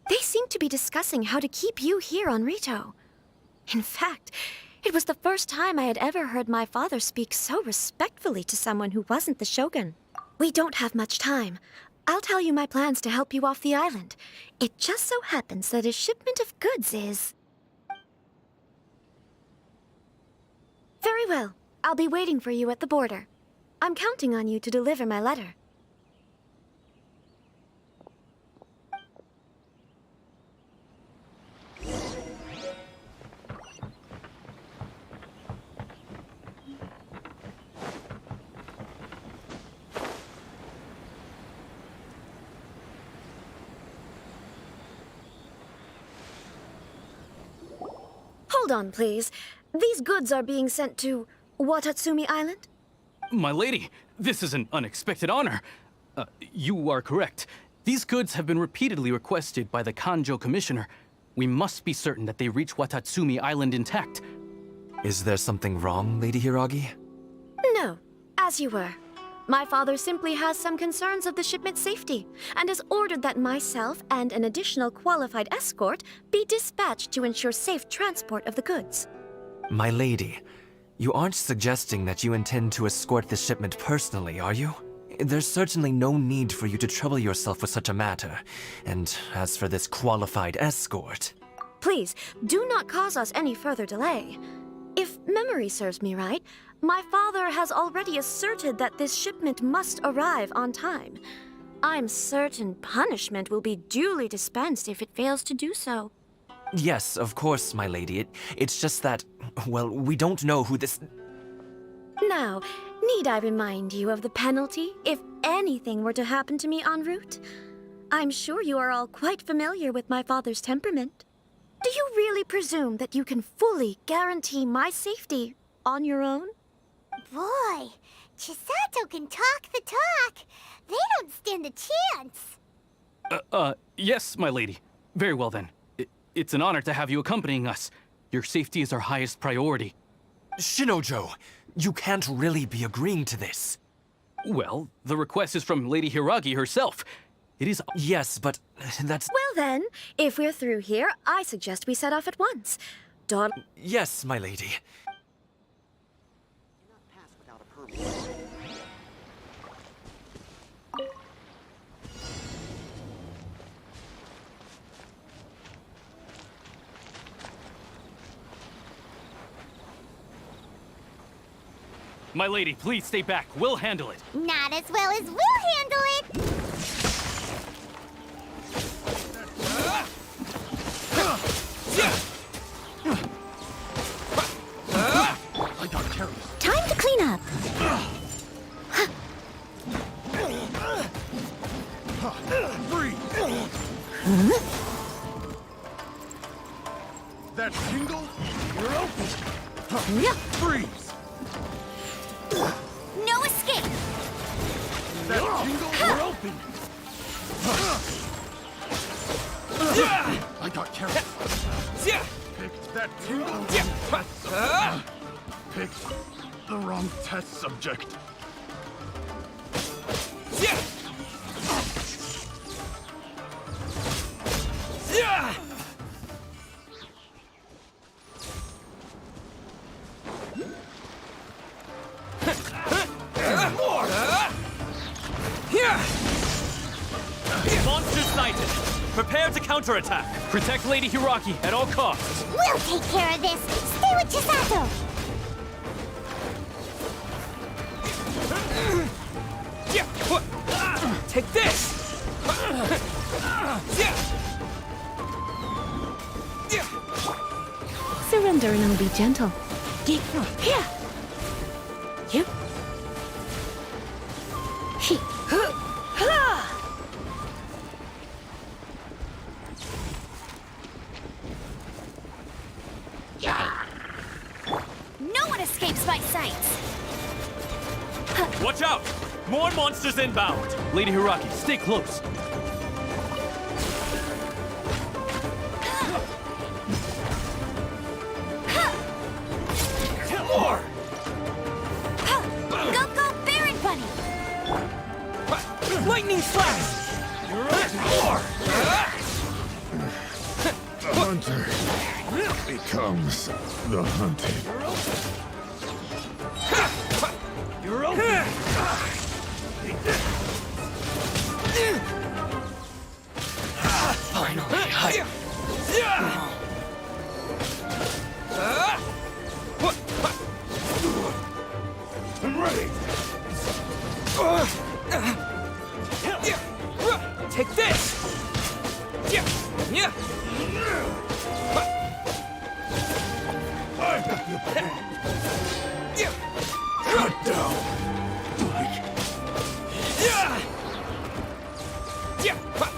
They seemed to be discussing how to keep you here on Rito. In fact, it was the first time I had ever heard my father speak so respectfully to someone who wasn't the Shogun. We don't have much time. I'll tell you my plans to help you off the island. It just so happens that a shipment of goods is... Very well. I'll be waiting for you at the border. I'm counting on you to deliver my letter. Hold on, please. These goods are being sent to Watatsumi Island? My lady, this is an unexpected honor. You are correct. These goods have been repeatedly requested by the Kanjo Commissioner. We must be certain that they reach Watatsumi Island intact. Is there something wrong, Lady Hiragi? No, as you were. My father simply has some concerns of the shipment's safety, and has ordered that myself and an additional qualified escort be dispatched to ensure safe transport of the goods. My lady, you aren't suggesting that you intend to escort the shipment personally, are you? There's certainly no need for you to trouble yourself with such a matter. And as for this qualified escort... Please, do not cause us any further delay. If memory serves me right, my father has already asserted that this shipment must arrive on time. I'm certain punishment will be duly dispensed if it fails to do so. Yes, of course, my lady. It's just that, well, we don't know who this... Now, need I remind you of the penalty if anything were to happen to me en route? I'm sure you are all quite familiar with my father's temperament. Do you really presume that you can fully guarantee my safety on your own? Boy, Chisato can talk the talk. They don't stand a chance. Yes, my lady. Very well then. It's an honor to have you accompanying us. Your safety is our highest priority. Shinojo, you can't really be agreeing to this. Well, the request is from Lady Hiragi herself. It is... Yes, but that's... Well then, if we're through here, I suggest we set off at once. Yes, my lady. My lady, please stay back. We'll handle it. Not as well as we'll handle it. I got carried. Time to clean up. Freeze! That tingle? You're open! Freeze! No escape. That tingle? You're open! I got carried. Picked that tingle? Picked the wrong test subject. Monster sighted. Prepare to counterattack. Protect Lady Hiraki at all costs. We'll take care of this. Stay with Chisato. Take this! Surrender and I'll be gentle. Here. You. He. No one escapes my sights. Watch out! More monsters inbound! Lady Hiraki, stay close. More! Go, go, Baron Bunny! Lightning slash! More! The hunter becomes the hunted. You're open! Finally, I'm ready. Take this! Cut down.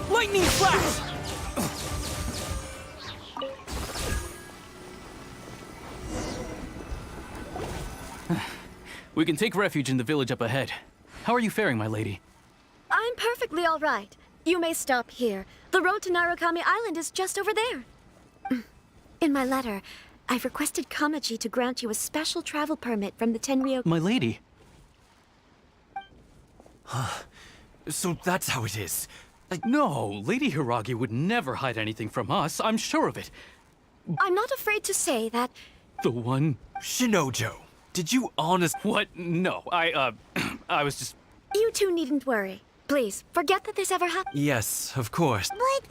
Lightning flash! We can take refuge in the village up ahead. How are you faring, my lady? I'm perfectly all right. You may stop here. The road to Narukami Island is just over there. In my letter, I've requested Kamaji to grant you a special travel permit from the Tenryou... My lady. So that's how it is. No, Lady Hiragi would never hide anything from us. I'm sure of it. I'm not afraid to say that... The one... Shinojo, did you honest... What? No, I was just... You two needn't worry. Please, forget that this ever happened. Yes, of course. But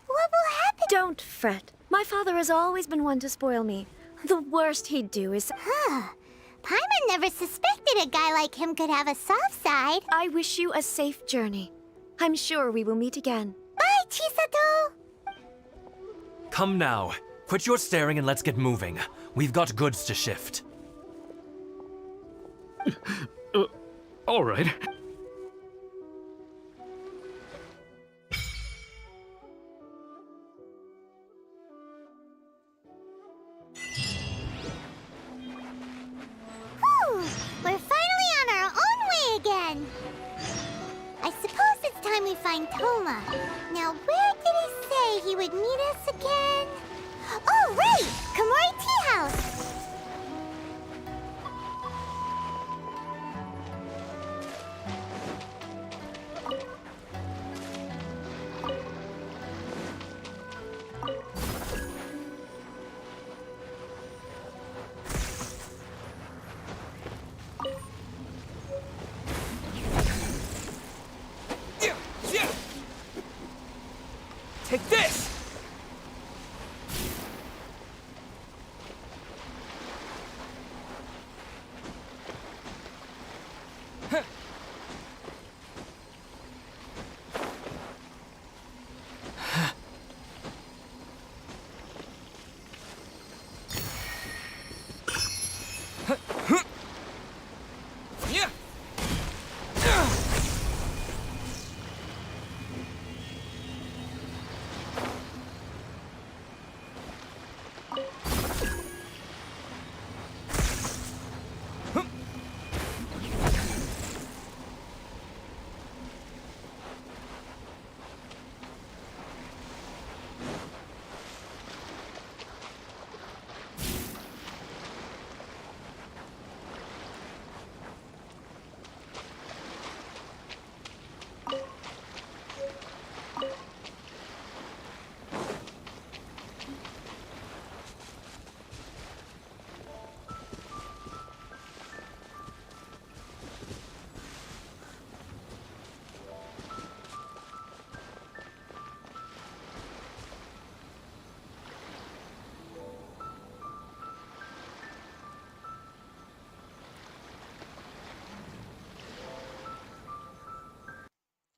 what will happen? Don't fret. My father has always been one to spoil me. The worst he'd do is... Paimon never suspected a guy like him could have a soft side. I wish you a safe journey. I'm sure we will meet again. Bye, Chisato! Come now. Quit your staring and let's get moving. We've got goods to shift. All right. We're finally on our own way again. I suppose it's time we find Toma. Now, where did he say he would meet us again? Oh, right! Komori Tea House! Take this!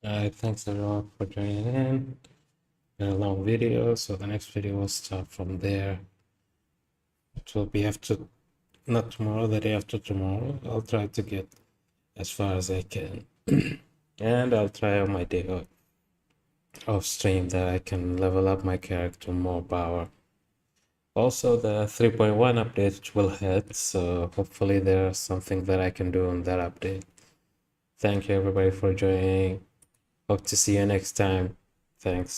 Alright, thanks everyone for joining in. Been a long video, so the next video will start from there. It will be after, not tomorrow, the day after tomorrow. I'll try to get as far as I can. And I'll try on my day off stream that I can level up my character more power. Also, the 3.1 update will hit, so hopefully there's something that I can do on that update. Thank you everybody for joining. Hope to see you next time. Thanks.